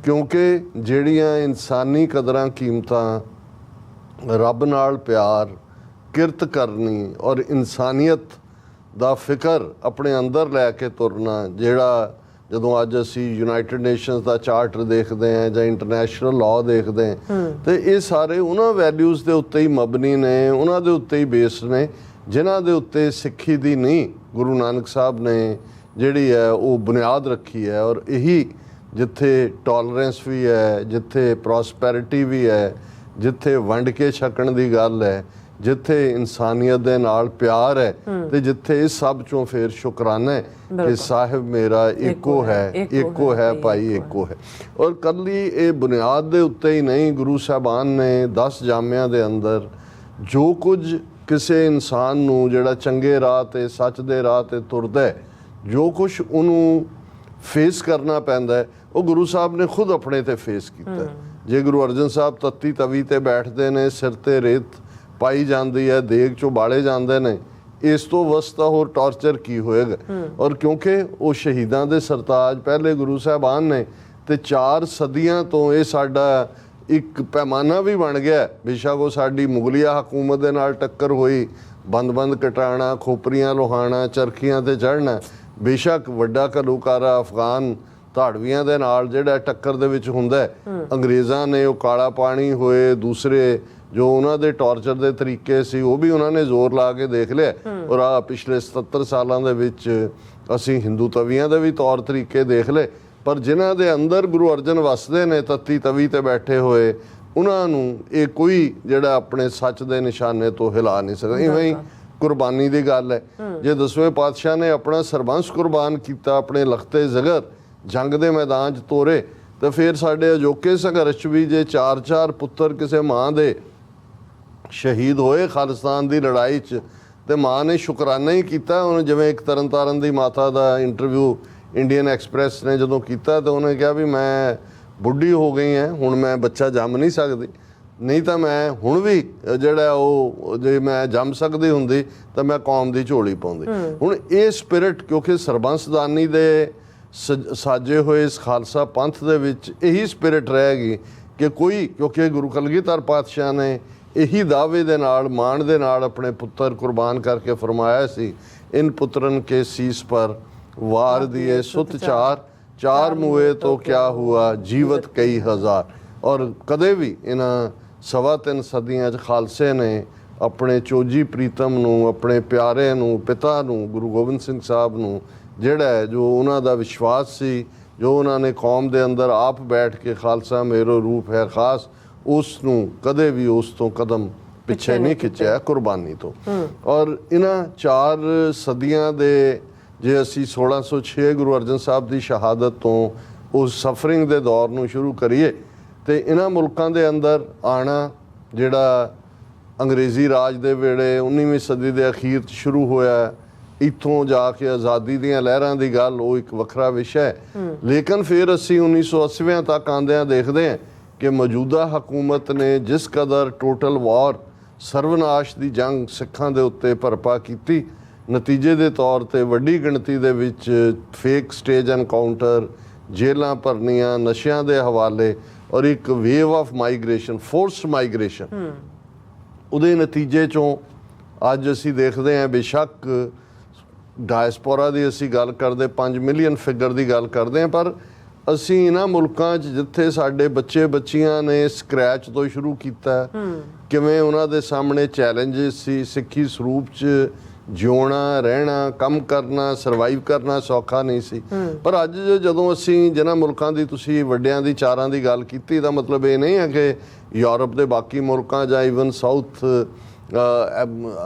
ਕਿਉਂਕਿ ਜਿਹੜੀਆਂ ਇਨਸਾਨੀ ਕਦਰਾਂ ਕੀਮਤਾਂ, ਰੱਬ ਨਾਲ ਪਿਆਰ, ਕਿਰਤ ਕਰਨੀ ਔਰ ਇਨਸਾਨੀਅਤ ਦਾ ਫਿਕਰ ਆਪਣੇ ਅੰਦਰ ਲੈ ਕੇ ਤੁਰਨਾ, ਜਿਹੜਾ ਜਦੋਂ ਅੱਜ ਅਸੀਂ ਯੂਨਾਈਟਿਡ ਨੇਸ਼ਨਸ ਦਾ ਚਾਰਟਰ ਦੇਖਦੇ ਹਾਂ ਜਾਂ ਇੰਟਰਨੈਸ਼ਨਲ ਲਾਅ ਦੇਖਦੇ ਹਾਂ, ਤੇ ਇਹ ਸਾਰੇ ਉਹਨਾਂ ਵੈਲਿਊਜ਼ ਦੇ ਉੱਤੇ ਹੀ ਮਬਨੀ ਨੇ, ਉਹਨਾਂ ਦੇ ਉੱਤੇ ਹੀ ਬੇਸ ਨੇ, ਜਿਨ੍ਹਾਂ ਦੇ ਉੱਤੇ ਸਿੱਖੀ ਦੀ ਨਹੀਂ, ਗੁਰੂ ਨਾਨਕ ਸਾਹਿਬ ਨੇ ਜਿਹੜੀ ਹੈ ਉਹ ਬੁਨਿਆਦ ਰੱਖੀ ਹੈ। ਔਰ ਇਹੀ ਜਿੱਥੇ ਟੋਲਰੈਂਸ ਵੀ ਹੈ, ਜਿੱਥੇ ਪ੍ਰੋਸਪੈਰਿਟੀ ਵੀ ਹੈ, ਜਿੱਥੇ ਵੰਡ ਕੇ ਛਕਣ ਦੀ ਗੱਲ ਹੈ, ਜਿੱਥੇ ਇਨਸਾਨੀਅਤ ਦੇ ਨਾਲ ਪਿਆਰ ਹੈ, ਤੇ ਜਿੱਥੇ ਇਸ ਸਭ ਚੋਂ ਫਿਰ ਸ਼ੁਕਰਾਨਾ ਹੈ ਕਿ ਸਾਹਿਬ ਮੇਰਾ ਇੱਕੋ ਹੈ ਭਾਈ, ਇੱਕੋ ਹੈ। ਔਰ ਕੱਲੀ ਇਹ ਬੁਨਿਆਦ ਦੇ ਉੱਤੇ ਹੀ ਨਹੀਂ, ਗੁਰੂ ਸਾਹਿਬਾਨ ਨੇ 10 ਜਾਮਿਆਂ ਦੇ ਅੰਦਰ ਜੋ ਕੁਝ ਕਿਸੇ ਇਨਸਾਨ ਨੂੰ ਜਿਹੜਾ ਚੰਗੇ ਰਾਹ ਤੇ ਸੱਚ ਦੇ ਰਾਹ ਤੇ ਤੁਰਦਾ ਹੈ, ਜੋ ਕੁਝ ਉਹਨੂੰ ਫੇਸ ਕਰਨਾ ਪੈਂਦਾ ਹੈ, ਉਹ ਗੁਰੂ ਸਾਹਿਬ ਨੇ ਖੁਦ ਆਪਣੇ ਤੇ ਫੇਸ ਕੀਤਾ। ਜੇ ਗੁਰੂ ਅਰਜਨ ਸਾਹਿਬ ਤੱਤੀ ਤਵੀ ਤੇ ਬੈਠਦੇ ਨੇ, ਸਿਰ ਤੇ ਰੇਤ ਪਾਈ ਜਾਂਦੀ ਹੈ, ਦੇਗ ਚੋਂ ਬਾਲੇ ਜਾਂਦੇ ਨੇ, ਇਸ ਤੋਂ ਵਸਤਾ ਹੋਰ ਟਾਰਚਰ ਕੀ ਹੋਏਗਾ। ਔਰ ਕਿਉਂਕਿ ਉਹ ਸ਼ਹੀਦਾਂ ਦੇ ਸਰਤਾਜ ਪਹਿਲੇ ਗੁਰੂ ਸਾਹਿਬਾਨ ਨੇ, ਤੇ 4 ਸਦੀਆਂ ਤੋਂ ਇਹ ਸਾਡਾ ਇੱਕ ਪੈਮਾਨਾ ਵੀ ਬਣ ਗਿਆ। ਬੇਸ਼ੱਕ ਉਹ ਸਾਡੀ ਮੁਗਲਿਆ ਹਕੂਮਤ ਦੇ ਨਾਲ ਟੱਕਰ ਹੋਈ, ਬੰਦ ਕਟਾਣਾ, ਖੋਪਰੀਆਂ ਲੋਹਾਣਾ, ਚਰਖੀਆਂ ਤੇ ਚੜ੍ਹਨਾ, ਬੇਸ਼ੱਕ ਵੱਡਾ ਘੱਲੂਕਾਰਾ ਅਫਗਾਨ ਧਾੜਵੀਆਂ ਦੇ ਨਾਲ ਜਿਹੜਾ ਟੱਕਰ ਦੇ ਵਿੱਚ ਹੁੰਦਾ। ਅੰਗਰੇਜ਼ਾਂ ਨੇ ਉਹ ਕਾਲਾ ਪਾਣੀ ਹੋਏ, ਦੂਸਰੇ ਜੋ ਉਹਨਾਂ ਦੇ ਟਾਰਚਰ ਦੇ ਤਰੀਕੇ ਸੀ, ਉਹ ਵੀ ਉਹਨਾਂ ਨੇ ਜ਼ੋਰ ਲਾ ਕੇ ਦੇਖ ਲਿਆ। ਔਰ ਆ ਪਿਛਲੇ 77 ਸਾਲਾਂ ਦੇ ਵਿੱਚ ਅਸੀਂ ਹਿੰਦੂ ਤਵੀਆਂ ਦੇ ਵੀ ਤੌਰ ਤਰੀਕੇ ਦੇਖ ਲਏ, ਪਰ ਜਿਨ੍ਹਾਂ ਦੇ ਅੰਦਰ ਗੁਰੂ ਅਰਜਨ ਵਸਦੇ ਨੇ ਤੱਤੀ ਤਵੀ ਤੇ ਬੈਠੇ ਹੋਏ, ਉਹਨਾਂ ਨੂੰ ਇਹ ਕੋਈ ਜਿਹੜਾ ਆਪਣੇ ਸੱਚ ਦੇ ਨਿਸ਼ਾਨੇ ਤੋਂ ਹਿਲਾ ਨਹੀਂ ਸਕਦਾ। ਇਵੇਂ ਹੀ ਕੁਰਬਾਨੀ ਦੀ ਗੱਲ ਹੈ। ਜੇ 10ਵੇਂ ਪਾਤਸ਼ਾਹ ਨੇ ਆਪਣਾ ਸਰਬੰਸ ਕੁਰਬਾਨ ਕੀਤਾ, ਆਪਣੇ ਲਖਤੇ ਜ਼ਗਰ ਜੰਗ ਦੇ ਮੈਦਾਨ 'ਚ ਤੋਰੇ, ਤਾਂ ਫਿਰ ਸਾਡੇ ਅਜੋਕੇ ਸੰਘਰਸ਼ ਵੀ ਜੇ 4 ਪੁੱਤਰ ਕਿਸੇ ਮਾਂ ਦੇ ਸ਼ਹੀਦ ਹੋਏ ਖਾਲਿਸਤਾਨ ਦੀ ਲੜਾਈ 'ਚ, ਤੇ ਮਾਂ ਨੇ ਸ਼ੁਕਰਾਨਾ ਹੀ ਕੀਤਾ। ਉਹਨੇ ਜਿਵੇਂ ਇੱਕ ਤਰਨਤਾਰਨ ਦੀ ਮਾਤਾ ਦਾ ਇੰਟਰਵਿਊ ਇੰਡੀਅਨ ਐਕਸਪ੍ਰੈਸ ਨੇ ਜਦੋਂ ਕੀਤਾ, ਤਾਂ ਉਹਨੇ ਕਿਹਾ ਵੀ ਮੈਂ ਬੁੱਢੀ ਹੋ ਗਈ ਹਾਂ, ਹੁਣ ਮੈਂ ਬੱਚਾ ਜੰਮ ਨਹੀਂ ਸਕਦੀ, ਨਹੀਂ ਤਾਂ ਮੈਂ ਹੁਣ ਵੀ ਜਿਹੜਾ ਉਹ ਜੇ ਮੈਂ ਜੰਮ ਸਕਦੀ ਹੁੰਦੀ ਤਾਂ ਮੈਂ ਕੌਮ ਦੀ ਝੋਲੀ ਪਾਉਂਦੀ। ਹੁਣ ਇਹ ਸਪਿਰਿਟ, ਕਿਉਂਕਿ ਸਰਬੰਸਦਾਨੀ ਦੇ ਸਾਜੇ ਹੋਏ ਇਸ ਖਾਲਸਾ ਪੰਥ ਦੇ ਵਿੱਚ ਇਹੀ ਸਪਿਰਿਟ ਰਹੇਗੀ ਕਿ ਕੋਈ, ਕਿਉਂਕਿ ਗੁਰੂ ਕਲਗੀਧਰ ਪਾਤਸ਼ਾਹ ਨੇ ਇਹੀ ਦਾਅਵੇ ਦੇ ਨਾਲ, ਮਾਣ ਦੇ ਨਾਲ ਆਪਣੇ ਪੁੱਤਰ ਕੁਰਬਾਨ ਕਰਕੇ ਫਰਮਾਇਆ ਸੀ, ਇਨ ਪੁੱਤਰਨ ਕੇ ਸੀਸ ਪਰ ਵਾਰ ਦਿਏ ਸੁਤ ਚਾਰ ਮੁਏ ਤੋਂ ਕਿਆ ਹੁਆ ਜੀਵਤ ਕਈ ਹਜ਼ਾਰ। ਔਰ ਕਦੇ ਵੀ ਇਹਨਾਂ 3.25 ਸਦੀਆਂ 'ਚ ਖਾਲਸੇ ਨੇ ਆਪਣੇ ਚੋਜੀ ਪ੍ਰੀਤਮ ਨੂੰ, ਆਪਣੇ ਪਿਆਰੇ ਨੂੰ, ਪਿਤਾ ਨੂੰ, ਗੁਰੂ ਗੋਬਿੰਦ ਸਿੰਘ ਸਾਹਿਬ ਨੂੰ, ਜਿਹੜਾ ਜੋ ਉਹਨਾਂ ਦਾ ਵਿਸ਼ਵਾਸ ਸੀ, ਜੋ ਉਹਨਾਂ ਨੇ ਕੌਮ ਦੇ ਅੰਦਰ ਆਪ ਬੈਠ ਕੇ ਖਾਲਸਾ ਮੇਰੋ ਰੂਪ ਹੈ ਖਾਸ, ਉਸ ਨੂੰ ਕਦੇ ਵੀ ਉਸ ਤੋਂ ਕਦਮ ਪਿੱਛੇ ਨਹੀਂ ਖਿੱਚਿਆ ਕੁਰਬਾਨੀ ਤੋਂ। ਔਰ ਇਹਨਾਂ 4 ਸਦੀਆਂ ਦੇ ਜੇ ਅਸੀਂ 1606 ਗੁਰੂ ਅਰਜਨ ਸਾਹਿਬ ਦੀ ਸ਼ਹਾਦਤ ਤੋਂ ਉਸ ਸਫਰਿੰਗ ਦੇ ਦੌਰ ਨੂੰ ਸ਼ੁਰੂ ਕਰੀਏ, ਤੇ ਇਹਨਾਂ ਮੁਲਕਾਂ ਦੇ ਅੰਦਰ ਆਣਾ ਜਿਹੜਾ ਅੰਗਰੇਜ਼ੀ ਰਾਜ ਦੇ ਵੇਲੇ 19ਵੀਂ ਸਦੀ ਦੇ ਅਖੀਰ 'ਚ ਸ਼ੁਰੂ ਹੋਇਆ, ਇੱਥੋਂ ਜਾ ਕੇ ਆਜ਼ਾਦੀ ਦੀਆਂ ਲਹਿਰਾਂ ਦੀ ਗੱਲ, ਉਹ ਇੱਕ ਵੱਖਰਾ ਵਿਸ਼ਾ ਹੈ। ਲੇਕਿਨ ਫਿਰ ਅਸੀਂ 1980 ਤੱਕ ਆਉਂਦਿਆਂ ਦੇਖਦੇ ਹਾਂ ਕਿ ਮੌਜੂਦਾ ਹਕੂਮਤ ਨੇ ਜਿਸ ਕਦਰ ਟੋਟਲ ਵਾਰ, ਸਰਵਨਾਸ਼ ਦੀ ਜੰਗ ਸਿੱਖਾਂ ਦੇ ਉੱਤੇ ਭਰਪਾ ਕੀਤੀ, ਨਤੀਜੇ ਦੇ ਤੌਰ ਤੇ ਵੱਡੀ ਗਿਣਤੀ ਦੇ ਵਿੱਚ ਫੇਕ ਸਟੇਜ ਐਨਕਾਊਂਟਰ, ਜੇਲਾਂ ਭਰਨੀਆਂ, ਨਸ਼ਿਆਂ ਦੇ ਹਵਾਲੇ, ਔਰ ਇੱਕ wave of migration, forced migration, ਉਹਦੇ ਨਤੀਜੇ 'ਚੋਂ ਅੱਜ ਅਸੀਂ ਦੇਖਦੇ ਹਾਂ, ਬੇਸ਼ੱਕ ਡਾਇਸਪੋਰਾ ਦੀ ਅਸੀਂ ਗੱਲ ਕਰਦੇ, 5 ਮਿਲੀਅਨ ਫਿਗਰ ਦੀ ਗੱਲ ਕਰਦੇ ਹਾਂ, ਪਰ ਅਸੀਂ ਇਹਨਾਂ ਮੁਲਕਾਂ 'ਚ ਜਿੱਥੇ ਸਾਡੇ ਬੱਚੇ ਬੱਚੀਆਂ ਨੇ ਸਕ੍ਰੈਚ ਤੋਂ ਸ਼ੁਰੂ ਕੀਤਾ, ਕਿਵੇਂ ਉਹਨਾਂ ਦੇ ਸਾਹਮਣੇ ਚੈਲੰਜਸ ਸੀ, ਸਿੱਖੀ ਸਰੂਪ 'ਚ ਜਿਉਣਾ, ਰਹਿਣਾ, ਕੰਮ ਕਰਨਾ, ਸਰਵਾਈਵ ਕਰਨਾ ਸੌਖਾ ਨਹੀਂ ਸੀ। ਪਰ ਅੱਜ ਜਦੋਂ ਅਸੀਂ ਜਿਹਨਾਂ ਮੁਲਕਾਂ ਦੀ ਤੁਸੀਂ ਵੱਡਿਆਂ ਦੀ 4 ਦੀ ਗੱਲ ਕੀਤੀ, ਤਾਂ ਮਤਲਬ ਇਹ ਨਹੀਂ ਹੈ ਕਿ ਯੂਰਪ ਦੇ ਬਾਕੀ ਮੁਲਕਾਂ ਜਾਂ ਈਵਨ ਸਾਊਥ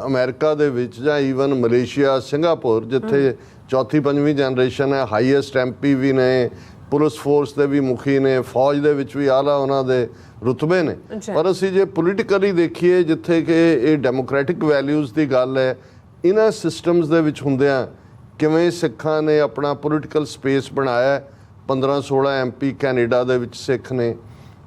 ਅਮਰੀਕਾ ਦੇ ਵਿੱਚ ਜਾਂ ਈਵਨ ਮਲੇਸ਼ੀਆ, ਸਿੰਗਾਪੁਰ, ਜਿੱਥੇ 4-5ਵੀਂ ਜਨਰੇਸ਼ਨ ਹੈ, ਹਾਈਐਸਟ MP ਵੀ ਨੇ, ਪੁਲਿਸ ਫੋਰਸ ਦੇ ਵੀ ਮੁਖੀ ਨੇ, ਫੌਜ ਦੇ ਵਿੱਚ ਵੀ ਆਲਾ ਉਹਨਾਂ ਦੇ ਰੁਤਬੇ ਨੇ। ਪਰ ਅਸੀਂ ਜੇ ਪੋਲੀਟੀਕਲੀ ਦੇਖੀਏ, ਜਿੱਥੇ ਕਿ ਇਹ ਡੈਮੋਕ੍ਰੈਟਿਕ ਵੈਲਿਊਜ਼ ਦੀ ਗੱਲ ਹੈ, ਇਹਨਾਂ ਸਿਸਟਮਸ ਦੇ ਵਿੱਚ ਹੁੰਦਿਆਂ ਕਿਵੇਂ ਸਿੱਖਾਂ ਨੇ ਆਪਣਾ ਪੋਲੀਟੀਕਲ ਸਪੇਸ ਬਣਾਇਆ। 15-16 MP ਕੈਨੇਡਾ ਦੇ ਵਿੱਚ ਸਿੱਖ ਨੇ।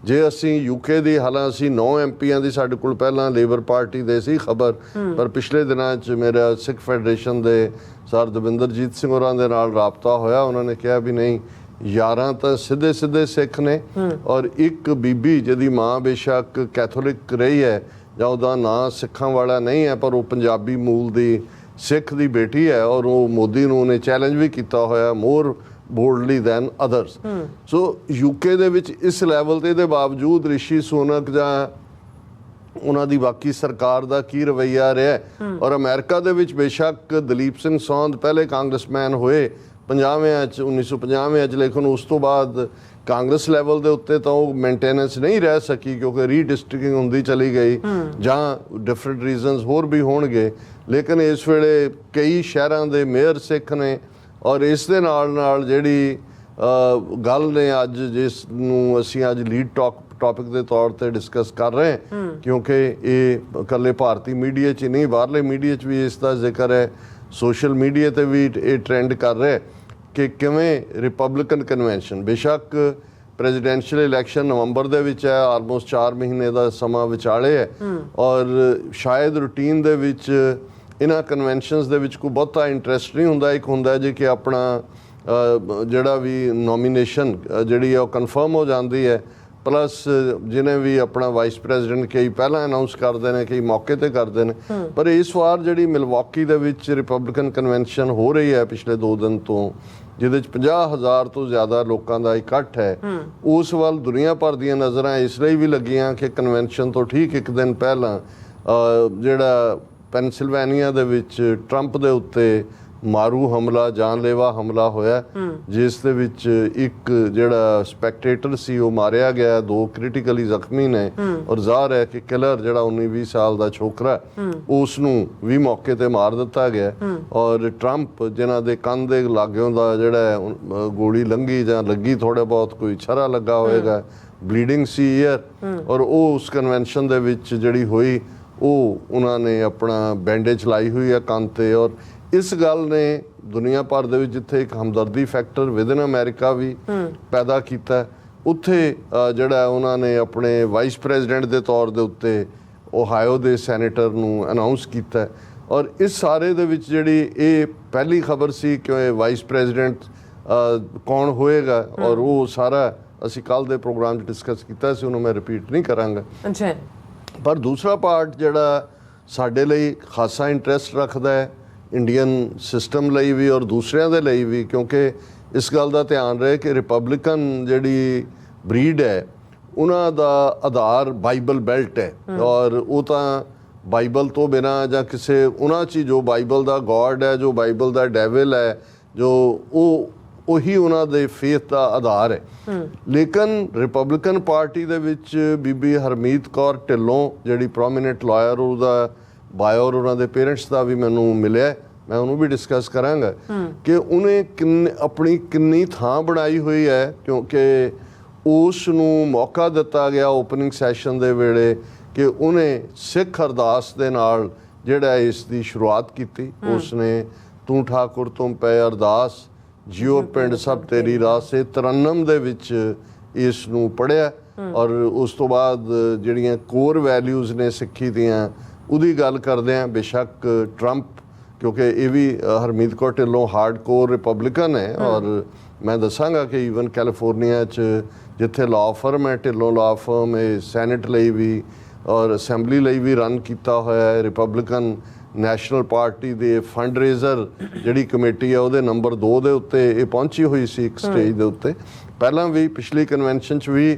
ਜੇ ਅਸੀਂ UK ਦੀ, ਹਾਲਾਂ ਅਸੀਂ 9 MPਆਂ ਦੀ ਸਾਡੇ ਕੋਲ ਪਹਿਲਾਂ ਲੇਬਰ ਪਾਰਟੀ ਦੇ ਸੀ ਖਬਰ, ਪਰ ਪਿਛਲੇ ਦਿਨਾਂ 'ਚ ਮੇਰਾ ਸਿੱਖ ਫੈਡਰੇਸ਼ਨ ਦੇ ਸਰ ਦਵਿੰਦਰਜੀਤ ਸਿੰਘ ਹੋਰਾਂ ਦੇ ਨਾਲ ਰਾਬਤਾ ਹੋਇਆ। ਉਹਨਾਂ ਨੇ ਕਿਹਾ ਵੀ ਨਹੀਂ, 11 ਤਾਂ ਸਿੱਧੇ ਸਿੱਖ ਨੇ, ਔਰ ਇੱਕ ਬੀਬੀ ਜਿਹਦੀ ਮਾਂ ਬੇਸ਼ੱਕ ਕੈਥੋਲਿਕ ਰਹੀ ਹੈ ਜਾਂ ਉਹਦਾ ਨਾਂ ਸਿੱਖਾਂ ਵਾਲਾ ਨਹੀਂ ਹੈ, ਪਰ ਉਹ ਪੰਜਾਬੀ ਮੂਲ ਦੀ ਸਿੱਖ ਦੀ ਬੇਟੀ ਹੈ, ਔਰ ਉਹ ਮੋਦੀ ਨੂੰ ਉਹਨੇ ਚੈਲੰਜ ਵੀ ਕੀਤਾ ਹੋਇਆ ਮੋਰ ਬੋਲਡਲੀ ਦੈਨ ਅਦਰਸ। ਸੋ UK ਦੇ ਵਿੱਚ ਇਸ ਲੈਵਲ 'ਤੇ ਦੇ ਬਾਵਜੂਦ ਰਿਸ਼ੀ ਸੁਨਕ ਜਾਂ ਉਹਨਾਂ ਦੀ ਬਾਕੀ ਸਰਕਾਰ ਦਾ ਕੀ ਰਵੱਈਆ ਰਿਹਾ, ਔਰ ਅਮਰੀਕਾ ਦੇ ਵਿੱਚ ਬੇਸ਼ੱਕ ਦਲੀਪ ਸਿੰਘ ਸੌਂਦ ਪਹਿਲੇ ਕਾਂਗਰਸਮੈਨ ਹੋਏ 1950 'ਚ, ਲੇਕਿਨ ਉਸ ਤੋਂ ਬਾਅਦ ਕਾਂਗਰਸ ਲੈਵਲ ਦੇ ਉੱਤੇ ਤਾਂ ਉਹ ਮੇਨਟੇਨੈਂਸ ਨਹੀਂ ਰਹਿ ਸਕੀ, ਕਿਉਂਕਿ ਰੀਡਿਸਟ੍ਰਿਕਟਿੰਗ ਹੁੰਦੀ ਚਲੀ ਗਈ ਜਾਂ ਡਿਫਰੈਂਟ ਰੀਜ਼ਨਸ ਹੋਰ ਵੀ ਹੋਣਗੇ। ਲੇਕਿਨ ਇਸ ਵੇਲੇ ਕਈ ਸ਼ਹਿਰਾਂ ਦੇ ਮੇਅਰ ਸਿੱਖ ਨੇ, ਔਰ ਇਸ ਦੇ ਨਾਲ ਜਿਹੜੀ ਗੱਲ ਨੇ ਅੱਜ ਜਿਸ ਨੂੰ ਅਸੀਂ ਅੱਜ ਲੀਡ ਟੌਪਿਕ ਦੇ ਤੌਰ ਤੇ ਡਿਸਕਸ ਕਰ ਰਹੇ ਹਾਂ ਕਿਉਂਕਿ ਇਹ ਇਕੱਲੇ ਭਾਰਤੀ ਮੀਡੀਆ 'ਚ ਹੀ ਨਹੀਂ, ਬਾਹਰਲੇ ਮੀਡੀਆ 'ਚ ਵੀ ਇਸ ਦਾ ਜ਼ਿਕਰ ਹੈ, ਸੋਸ਼ਲ ਮੀਡੀਆ ਤੇ ਵੀ ਇਹ ਟ੍ਰੈਂਡ ਕਰ ਰਿਹਾ ਕਿ ਕਿਵੇਂ ਰਿਪਬਲਿਕਨ ਕਨਵੈਨਸ਼ਨ, ਬੇਸ਼ੱਕ ਪ੍ਰੈਜ਼ੀਡੈਂਸ਼ੀਅਲ ਇਲੈਕਸ਼ਨ ਨਵੰਬਰ ਦੇ ਵਿੱਚ ਹੈ, ਆਲਮੋਸਟ 4 ਮਹੀਨੇ ਦਾ ਸਮਾਂ ਵਿਚਾਲੇ ਹੈ, ਔਰ ਸ਼ਾਇਦ ਰੂਟੀਨ ਦੇ ਵਿੱਚ ਇਹਨਾਂ ਕਨਵੈਨਸ਼ਨਸ ਦੇ ਵਿੱਚ ਕੋਈ ਬਹੁਤਾ ਇੰਟਰਸਟ ਨਹੀਂ ਹੁੰਦਾ। ਇੱਕ ਹੁੰਦਾ ਜੀ ਕਿ ਆਪਣਾ ਜਿਹੜਾ ਵੀ ਨੋਮੀਨੇਸ਼ਨ ਜਿਹੜੀ ਹੈ ਉਹ ਕਨਫਰਮ ਹੋ ਜਾਂਦੀ ਹੈ, ਪਲੱਸ ਜਿਹਨੇ ਵੀ ਆਪਣਾ ਵਾਈਸ ਪ੍ਰੈਜ਼ੀਡੈਂਟ ਕਈ ਪਹਿਲਾਂ ਅਨਾਊਂਸ ਕਰਦੇ ਨੇ, ਕਈ ਮੌਕੇ ਤੇ ਕਰਦੇ ਨੇ। ਪਰ ਇਸ ਵਾਰ ਜਿਹੜੀ ਮਿਲਵਾਕੀ ਦੇ ਵਿੱਚ ਰਿਪਬਲਿਕਨ ਕਨਵੈਨਸ਼ਨ ਹੋ ਰਹੀ ਹੈ ਪਿਛਲੇ 2 ਦਿਨ ਤੋਂ, ਜਿਹਦੇ 'ਚ 50,000 ਤੋਂ ਜ਼ਿਆਦਾ ਲੋਕਾਂ ਦਾ ਇਕੱਠ ਹੈ, ਉਸ ਵੱਲ ਦੁਨੀਆ ਭਰ ਦੀਆਂ ਨਜ਼ਰਾਂ ਇਸ ਲਈ ਵੀ ਲੱਗੀਆਂ ਕਿ ਕਨਵੈਨਸ਼ਨ ਤੋਂ ਠੀਕ 1 ਦਿਨ ਪਹਿਲਾਂ ਜਿਹੜਾ ਪੈਨਸਿਲਵੇਨੀਆ ਦੇ ਵਿੱਚ ਟਰੰਪ ਦੇ ਉੱਤੇ ਮਾਰੂ ਹਮਲਾ, ਜਾਨਲੇਵਾ ਹਮਲਾ ਹੋਇਆ, ਜਿਸ ਦੇ ਵਿੱਚ ਇੱਕ ਜਿਹੜਾ ਸਪੈਕਟੇਟਰ ਸੀ ਉਹ ਮਾਰਿਆ ਗਿਆ, 2 ਕ੍ਰਿਟੀਕਲੀ ਜ਼ਖਮੀ ਨੇ, ਔਰ ਜ਼ਾਹਰ ਹੈ ਕਿ ਕਿਲਰ ਜਿਹੜਾ 19-20 ਸਾਲ ਦਾ ਛੋਕਰਾ ਉਸ ਨੂੰ ਵੀ ਮੌਕੇ ਤੇ ਮਾਰ ਦਿੱਤਾ ਗਿਆ। ਔਰ ਟਰੰਪ ਜਿਨ੍ਹਾਂ ਦੇ ਕੰਨ ਦੇ ਲਾਗਿਓਂ ਦਾ ਜਿਹੜਾ ਗੋਲੀ ਲੰਘੀ ਜਾਂ ਲੱਗੀ, ਥੋੜਾ ਬਹੁਤ ਕੋਈ ਛਰਾ ਲੱਗਾ ਹੋਏਗਾ, ਬਲੀਡਿੰਗ ਸੀ ਈਅਰ, ਔਰ ਉਹ ਉਸ ਕਨਵੈਨਸ਼ਨ ਦੇ ਵਿੱਚ ਜਿਹੜੀ ਹੋਈ ਉਹ ਉਹਨਾਂ ਨੇ ਆਪਣਾ ਬੈਂਡੇਜ ਲਾਈ ਹੋਈ ਹੈ ਕੰਨ ਤੇ। ਔਰ ਇਸ ਗੱਲ ਨੇ ਦੁਨੀਆ ਭਰ ਦੇ ਵਿੱਚ ਜਿੱਥੇ ਇੱਕ ਹਮਦਰਦੀ ਫੈਕਟਰ ਵਿਦਨ ਅਮਰੀਕਾ ਵੀ ਪੈਦਾ ਕੀਤਾ, ਉੱਥੇ ਜਿਹੜਾ ਉਹਨਾਂ ਨੇ ਆਪਣੇ ਵਾਈਸ ਪ੍ਰੈਜ਼ੀਡੈਂਟ ਦੇ ਤੌਰ ਦੇ ਉੱਤੇ ਓਹਾਇਓ ਦੇ ਸੈਨੇਟਰ ਨੂੰ ਅਨਾਊਂਸ ਕੀਤਾ। ਔਰ ਇਸ ਸਾਰੇ ਦੇ ਵਿੱਚ ਜਿਹੜੀ ਇਹ ਪਹਿਲੀ ਖਬਰ ਸੀ ਕਿ ਵਾਈਸ ਪ੍ਰੈਜ਼ੀਡੈਂਟ ਕੌਣ ਹੋਏਗਾ, ਔਰ ਉਹ ਸਾਰਾ ਅਸੀਂ ਕੱਲ੍ਹ ਦੇ ਪ੍ਰੋਗਰਾਮ 'ਚ ਡਿਸਕਸ ਕੀਤਾ ਸੀ, ਉਹਨੂੰ ਮੈਂ ਰਿਪੀਟ ਨਹੀਂ ਕਰਾਂਗਾ। ਪਰ ਦੂਸਰਾ ਪਾਰਟ ਜਿਹੜਾ ਸਾਡੇ ਲਈ ਖਾਸਾ ਇੰਟਰਸਟ ਰੱਖਦਾ ਹੈ, ਇੰਡੀਅਨ ਸਿਸਟਮ ਲਈ ਵੀ ਔਰ ਦੂਸਰਿਆਂ ਦੇ ਲਈ ਵੀ, ਕਿਉਂਕਿ ਇਸ ਗੱਲ ਦਾ ਧਿਆਨ ਰਹੇ ਕਿ ਰਿਪਬਲਿਕਨ ਜਿਹੜੀ ਬਰੀਡ ਹੈ ਉਹਨਾਂ ਦਾ ਆਧਾਰ ਬਾਈਬਲ ਬੈਲਟ ਹੈ, ਔਰ ਉਹ ਤਾਂ ਬਾਈਬਲ ਤੋਂ ਬਿਨਾਂ ਜਾਂ ਕਿਸੇ ਉਹਨਾਂ 'ਚ ਜੋ ਬਾਈਬਲ ਦਾ ਗੋਡ ਹੈ, ਜੋ ਬਾਈਬਲ ਦਾ ਡੈਵਲ ਹੈ, ਜੋ ਉਹੀ ਉਹਨਾਂ ਦੇ ਫੇਥ ਦਾ ਆਧਾਰ ਹੈ। ਲੇਕਿਨ ਰਿਪਬਲਿਕਨ ਪਾਰਟੀ ਦੇ ਵਿੱਚ ਬੀਬੀ ਹਰਮੀਤ ਕੌਰ ਢਿੱਲੋਂ ਜਿਹੜੀ ਪ੍ਰੋਮੀਨੈਂਟ ਲਾਇਰ, ਉਹਦਾ ਬਾਇਓ ਔਰ ਉਹਨਾਂ ਦੇ ਪੇਰੈਂਟਸ ਦਾ ਵੀ ਮੈਨੂੰ ਮਿਲਿਆ, ਮੈਂ ਉਹਨੂੰ ਵੀ ਡਿਸਕਸ ਕਰਾਂਗਾ ਕਿ ਉਹਨੇ ਆਪਣੀ ਕਿੰਨੀ ਥਾਂ ਬਣਾਈ ਹੋਈ ਹੈ, ਕਿਉਂਕਿ ਉਸ ਨੂੰ ਮੌਕਾ ਦਿੱਤਾ ਗਿਆ ਓਪਨਿੰਗ ਸੈਸ਼ਨ ਦੇ ਵੇਲੇ ਕਿ ਉਹਨੇ ਸਿੱਖ ਅਰਦਾਸ ਦੇ ਨਾਲ ਜਿਹੜਾ ਇਸ ਦੀ ਸ਼ੁਰੂਆਤ ਕੀਤੀ। ਉਸਨੇ ਤੂੰ ਠਾਕੁਰ ਤੁਮ ਪੈ ਅਰਦਾਸ ਜਿਉ ਪਿੰਡ ਸਭ ਤੇਰੀ ਰਾਸੇ ਤਰਨਮ ਦੇ ਵਿੱਚ ਇਸ ਨੂੰ ਪੜ੍ਹਿਆ, ਔਰ ਉਸ ਤੋਂ ਬਾਅਦ ਜਿਹੜੀਆਂ ਕੋਰ ਵੈਲਿਊਜ਼ ਨੇ ਸਿੱਖੀ ਦੀਆਂ ਉਹਦੀ ਗੱਲ ਕਰਦੇ ਹਾਂ। ਬੇਸ਼ੱਕ ਟਰੰਪ, ਕਿਉਂਕਿ ਇਹ ਵੀ Harmeet Kaur Dhillon hard core Republican ਹੈ, ਔਰ ਮੈਂ ਦੱਸਾਂਗਾ ਕਿ ਈਵਨ ਕੈਲੀਫੋਰਨੀਆ 'ਚ ਜਿੱਥੇ ਲਾਅ ਫਰਮ ਹੈ ਢਿੱਲੋਂ ਲਾਅ ਫਰਮ, ਇਹ ਸੈਨੇਟ ਲਈ ਵੀ ਔਰ ਅਸੈਂਬਲੀ ਲਈ ਵੀ ਰਨ ਕੀਤਾ ਹੋਇਆ ਹੈ। ਰਿਪਬਲਿਕਨ ਨੈਸ਼ਨਲ ਪਾਰਟੀ ਦੇ ਫੰਡ ਰੇਜ਼ਰ ਜਿਹੜੀ ਕਮੇਟੀ ਹੈ ਉਹਦੇ ਨੰਬਰ 2 ਦੇ ਉੱਤੇ ਇਹ ਪਹੁੰਚੀ ਹੋਈ ਸੀ ਇੱਕ ਸਟੇਜ ਦੇ ਉੱਤੇ। ਪਹਿਲਾਂ ਵੀ ਪਿਛਲੀ ਕਨਵੈਨਸ਼ਨ 'ਚ ਵੀ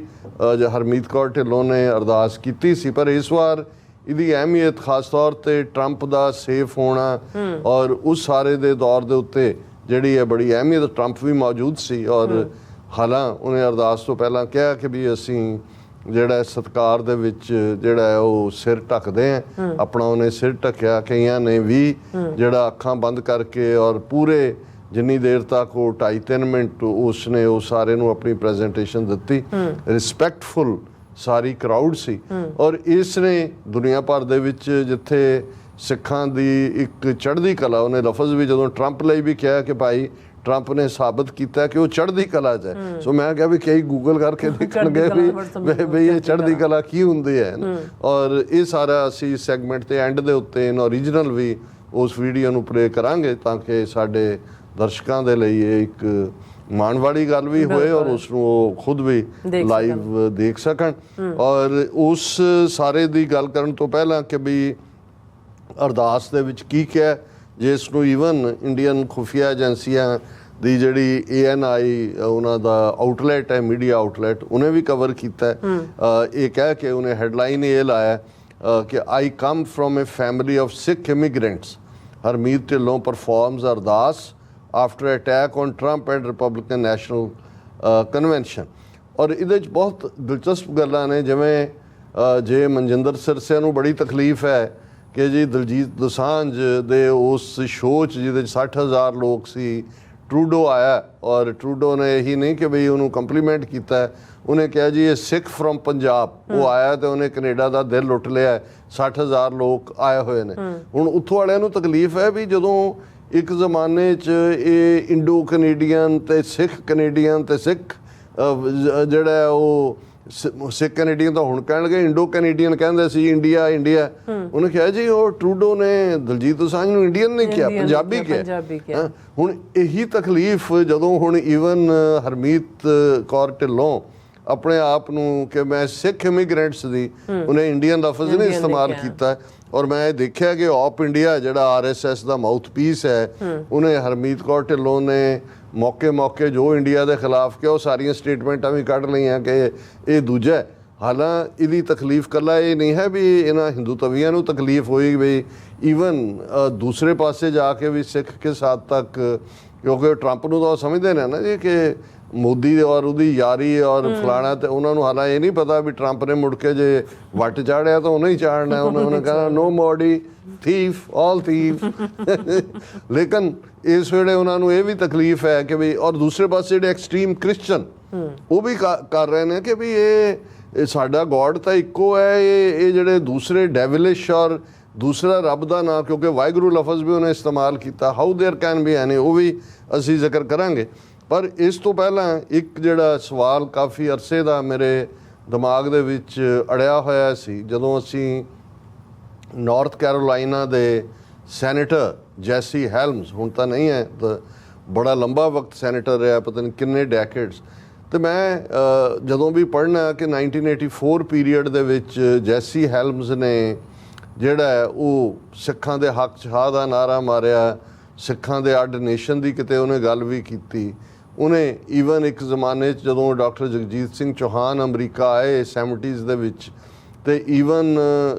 ਹਰਮੀਤ ਕੌਰ ਢਿੱਲੋਂ ਨੇ ਅਰਦਾਸ ਕੀਤੀ ਸੀ, ਪਰ ਇਸ ਵਾਰ ਇਹਦੀ ਅਹਿਮੀਅਤ ਖਾਸ ਤੌਰ ਤੇ ਟਰੰਪ ਦਾ ਸੇਫ ਹੋਣਾ ਔਰ ਉਸ ਸਾਰੇ ਦੇ ਦੌਰ ਦੇ ਉੱਤੇ ਜਿਹੜੀ ਹੈ ਬੜੀ ਅਹਿਮੀਅਤ। ਟਰੰਪ ਵੀ ਮੌਜੂਦ ਸੀ, ਔਰ ਹਾਲਾਂ ਉਹਨੇ ਅਰਦਾਸ ਤੋਂ ਪਹਿਲਾਂ ਕਿਹਾ ਕਿ ਵੀ ਅਸੀਂ ਜਿਹੜਾ ਸਤਿਕਾਰ ਦੇ ਵਿੱਚ ਜਿਹੜਾ ਉਹ ਸਿਰ ਢੱਕਦੇ ਆ ਆਪਣਾ। ਉਹਨੇ ਸਿਰ ਢੱਕਿਆ, ਕਈਆਂ ਨੇ ਵੀ ਜਿਹੜਾ ਅੱਖਾਂ ਬੰਦ ਕਰਕੇ ਔਰ ਪੂਰੇ ਜਿੰਨੀ ਦੇਰ ਤੱਕ ਉਹ 2.5-3 ਮਿੰਟ ਉਸਨੇ ਉਹ ਸਾਰੇ ਨੂੰ ਆਪਣੀ ਪ੍ਰੈਜੈਂਟੇਸ਼ਨ ਦਿੱਤੀ। ਰਿਸਪੈਕਟਫੁਲ ਸਾਰੀ ਕਰਾਊਡ ਸੀ, ਔਰ ਇਸ ਨੇ ਦੁਨੀਆ ਭਰ ਦੇ ਵਿੱਚ ਜਿੱਥੇ ਸਿੱਖਾਂ ਦੀ ਇੱਕ ਚੜ੍ਹਦੀ ਕਲਾ, ਉਹਨੇ ਲਫ਼ਜ਼ ਵੀ ਜਦੋਂ ਟਰੰਪ ਲਈ ਵੀ ਕਿਹਾ ਕਿ ਭਾਈ ਟਰੰਪ ਨੇ ਸਾਬਤ ਕੀਤਾ ਕਿ ਉਹ ਚੜ੍ਹਦੀ ਕਲਾ 'ਚ ਹੈ। ਸੋ ਮੈਂ ਕਿਹਾ ਵੀ ਕਈ ਗੂਗਲ ਕਰਕੇ ਦੇਖਣਗੇ ਵੀ ਇਹ ਚੜ੍ਹਦੀ ਕਲਾ ਕੀ ਹੁੰਦੀ ਹੈ। ਔਰ ਇਹ ਸਾਰਾ ਅਸੀਂ ਸੈਗਮੈਂਟ ਦੇ ਐਂਡ ਦੇ ਉੱਤੇ ਓਰੀਜਨਲ ਵੀ ਉਸ ਵੀਡੀਓ ਨੂੰ ਪਲੇ ਕਰਾਂਗੇ ਤਾਂ ਕਿ ਸਾਡੇ ਦਰਸ਼ਕਾਂ ਦੇ ਲਈ ਇਹ ਇੱਕ ਮਾਣ ਵਾਲੀ ਗੱਲ ਵੀ ਹੋਏ ਔਰ ਉਸ ਨੂੰ ਉਹ ਖੁਦ ਵੀ ਲਾਈਵ ਦੇਖ ਸਕਣ। ਔਰ ਉਸ ਸਾਰੇ ਦੀ ਗੱਲ ਕਰਨ ਤੋਂ ਪਹਿਲਾਂ ਕਿ ਵੀ ਅਰਦਾਸ ਦੇ ਵਿੱਚ ਕੀ ਕਿਹਾ, ਜਿਸ ਨੂੰ ਈਵਨ ਇੰਡੀਅਨ ਖੁਫੀਆ ਏਜੰਸੀਆਂ ਦੀ ਜਿਹੜੀ ANI ਉਹਨਾਂ ਦਾ ਆਊਟਲੈਟ ਹੈ, ਮੀਡੀਆ ਆਊਟਲੈਟ, ਉਹਨੇ ਵੀ ਕਵਰ ਕੀਤਾ। ਇਹ ਕਹਿ ਕੇ ਉਹਨੇ ਹੈਡਲਾਈਨ ਇਹ ਲਾਇਆ ਕਿ I come from a family of Sikh immigrants, Harmeet Dhillon performs ardas after attack on Trump and Republican National Convention. ਔਰ ਇਹਦੇ 'ਚ ਬਹੁਤ ਦਿਲਚਸਪ ਗੱਲਾਂ ਨੇ, ਜਿਵੇਂ ਜੇ ਮਨਜਿੰਦਰ ਸਿਰਸੇ ਨੂੰ ਬੜੀ ਤਕਲੀਫ ਹੈ ਕਿ ਜੀ ਦਲਜੀਤ ਦੋਸਾਂਝ ਦੇ ਉਸ ਸ਼ੋਅ 'ਚ ਜਿਹਦੇ 'ਚ 60,000 ਲੋਕ ਸੀ, ਟਰੂਡੋ ਆਇਆ ਔਰ ਟਰੂਡੋ ਨੇ ਇਹੀ ਨਹੀਂ ਕਿ ਬਈ ਉਹਨੂੰ ਕੰਪਲੀਮੈਂਟ ਕੀਤਾ, ਉਹਨੇ ਕਿਹਾ ਜੀ ਇਹ ਸਿੱਖ ਫਰੋਮ ਪੰਜਾਬ, ਉਹ ਆਇਆ ਤੇ ਉਹਨੇ ਕੈਨੇਡਾ ਦਾ ਦਿਲ ਲੁੱਟ ਲਿਆ। 60,000 ਲੋਕ ਆਏ ਹੋਏ ਨੇ। ਹੁਣ ਉੱਥੋਂ ਵਾਲਿਆਂ ਨੂੰ ਤਕਲੀਫ ਹੈ ਵੀ ਜਦੋਂ ਇੱਕ ਜ਼ਮਾਨੇ 'ਚ ਇਹ ਇੰਡੋ ਕੈਨੇਡੀਅਨ ਤੇ ਸਿੱਖ ਕੈਨੇਡੀਅਨ ਤੇ ਸਿੱਖ ਜਿਹੜਾ ਉਹ ਸਿੱਖ ਕੈਨੇਡੀਅਨ ਤਾਂ ਹੁਣ ਕਹਿਣ ਲੱਗੇ ਇੰਡੋ ਕੈਨੇਡੀਅਨ ਕਹਿੰਦੇ ਸੀ, ਇੰਡੀਆ ਇੰਡੀਆ। ਉਹਨੇ ਕਿਹਾ ਜੀ ਉਹ ਟਰੂਡੋ ਨੇ ਦਲਜੀਤ ਦੋਸਾਂਝ ਨੂੰ ਇੰਡੀਅਨ ਨਹੀਂ ਕਿਹਾ, ਪੰਜਾਬੀ ਕਿਹਾ। ਹੁਣ ਇਹੀ ਤਕਲੀਫ ਜਦੋਂ ਹੁਣ ਈਵਨ ਹਰਮੀਤ ਕੌਰ ਢਿੱਲੋਂ ਆਪਣੇ ਆਪ ਨੂੰ ਕਿ ਮੈਂ ਸਿੱਖ ਇਮੀਗ੍ਰੈਂਟਸ ਦੀ, ਉਹਨੇ ਇੰਡੀਅਨ ਲਫ਼ਜ਼ ਨਹੀਂ ਇਸਤੇਮਾਲ ਕੀਤਾ। ਔਰ ਮੈਂ ਇਹ ਦੇਖਿਆ ਕਿ ਆਪ ਇੰਡੀਆ ਜਿਹੜਾ RSS ਦਾ ਮਾਊਥ ਪੀਸ ਹੈ, ਉਹਨੇ ਹਰਮੀਤ ਕੌਰ ਢਿੱਲੋਂ ਨੇ ਮੌਕੇ ਜੋ ਇੰਡੀਆ ਦੇ ਖਿਲਾਫ ਕਿਹਾ, ਉਹ ਸਾਰੀਆਂ ਸਟੇਟਮੈਂਟਾਂ ਵੀ ਕੱਢ ਲਈਆਂ ਕਿ ਇਹ ਦੂਜਾ। ਹਾਲਾਂ ਇਹਦੀ ਤਕਲੀਫ ਕੱਲਾ ਇਹ ਨਹੀਂ ਹੈ ਵੀ ਇਹਨਾਂ ਹਿੰਦੂਤਵੀਆਂ ਨੂੰ ਤਕਲੀਫ ਹੋਈ ਵੀ ਈਵਨ ਦੂਸਰੇ ਪਾਸੇ ਜਾ ਕੇ ਵੀ ਸਿੱਖ ਕਿਸ ਹੱਦ ਤੱਕ, ਕਿਉਂਕਿ ਟਰੰਪ ਨੂੰ ਤਾਂ ਉਹ ਸਮਝਦੇ ਨੇ ਨਾ ਜੀ ਕਿ ਮੋਦੀ ਔਰ ਉਹਦੀ ਯਾਰੀ ਔਰ ਫਲਾਣਾ, ਤੇ ਉਹਨਾਂ ਨੂੰ ਹਾਲਾਂ ਇਹ ਨਹੀਂ ਪਤਾ ਵੀ ਟਰੰਪ ਨੇ ਮੁੜ ਕੇ ਜੇ ਵੱਟ ਚਾੜਿਆ ਤਾਂ ਉਹਨੇ ਹੀ ਚਾੜਨਾ। ਉਹਨੇ ਕਹਿਣਾ ਨੋ ਮੋਡੀ ਥੀਫ ਆਲ ਥੀਫ। ਲੇਕਿਨ ਇਸ ਵੇਲੇ ਉਹਨਾਂ ਨੂੰ ਇਹ ਵੀ ਤਕਲੀਫ ਹੈ ਕਿ ਵੀ, ਔਰ ਦੂਸਰੇ ਪਾਸੇ ਜਿਹੜੇ ਐਕਸਟ੍ਰੀਮ ਕ੍ਰਿਸਚਨ ਉਹ ਵੀ ਕਰ ਰਹੇ ਨੇ ਕਿ ਵੀ ਇਹ ਸਾਡਾ ਗੋਡ ਤਾਂ ਇੱਕੋ ਹੈ, ਇਹ ਜਿਹੜੇ ਦੂਸਰੇ ਡੈਵਿਲਿਸ਼ ਔਰ ਦੂਸਰਾ ਰੱਬ ਦਾ ਨਾਂ, ਕਿਉਂਕਿ ਵਾਹਿਗੁਰੂ ਲਫ਼ਜ਼ ਵੀ ਉਹਨੇ ਇਸਤੇਮਾਲ ਕੀਤਾ, ਹਾਊ ਦੇਅਰ ਕੈਨ ਬੀ ਐਨੀ, ਉਹ ਵੀ ਅਸੀਂ ਜ਼ਿਕਰ ਕਰਾਂਗੇ। ਪਰ ਇਸ ਤੋਂ ਪਹਿਲਾਂ ਇੱਕ ਜਿਹੜਾ ਸਵਾਲ ਕਾਫੀ ਅਰਸੇ ਦਾ ਮੇਰੇ ਦਿਮਾਗ ਦੇ ਵਿੱਚ ਅੜਿਆ ਹੋਇਆ ਸੀ, ਜਦੋਂ ਅਸੀਂ ਨਾਰਥ ਕੈਰੋਲਾਈਨਾ ਦੇ ਸੈਨੇਟਰ ਜੈਸੀ ਹੈਲਮਸ, ਹੁਣ ਤਾਂ ਨਹੀਂ ਹੈ ਤਾਂ ਬੜਾ ਲੰਬਾ ਵਕਤ ਸੈਨੇਟਰ ਰਿਹਾ, ਪਤਾ ਨਹੀਂ ਕਿੰਨੇ ਡੈਕੇਡਸ, ਤੇ ਮੈਂ ਜਦੋਂ ਵੀ ਪੜ੍ਹਨਾ ਕਿ 1984 ਪੀਰੀਅਡ ਦੇ ਵਿੱਚ ਜੈਸੀ ਹੈਲਮਸ ਨੇ ਜਿਹੜਾ ਉਹ ਸਿੱਖਾਂ ਦੇ ਹੱਕ 'ਚ ਹਾਂ ਦਾ ਨਾਰਾ ਮਾਰਿਆ, ਸਿੱਖਾਂ ਦੇ ਅੱਡ ਨੇਸ਼ਨ ਦੀ ਕਿਤੇ ਉਹਨੇ ਗੱਲ ਵੀ ਕੀਤੀ। ਉਹਨੇ ਈਵਨ ਇੱਕ ਜ਼ਮਾਨੇ 'ਚ ਜਦੋਂ ਡਾਕਟਰ ਜਗਜੀਤ ਸਿੰਘ ਚੌਹਾਨ ਅਮਰੀਕਾ ਆਏ 70s ਦੇ ਵਿੱਚ, ਤੇ ਈਵਨ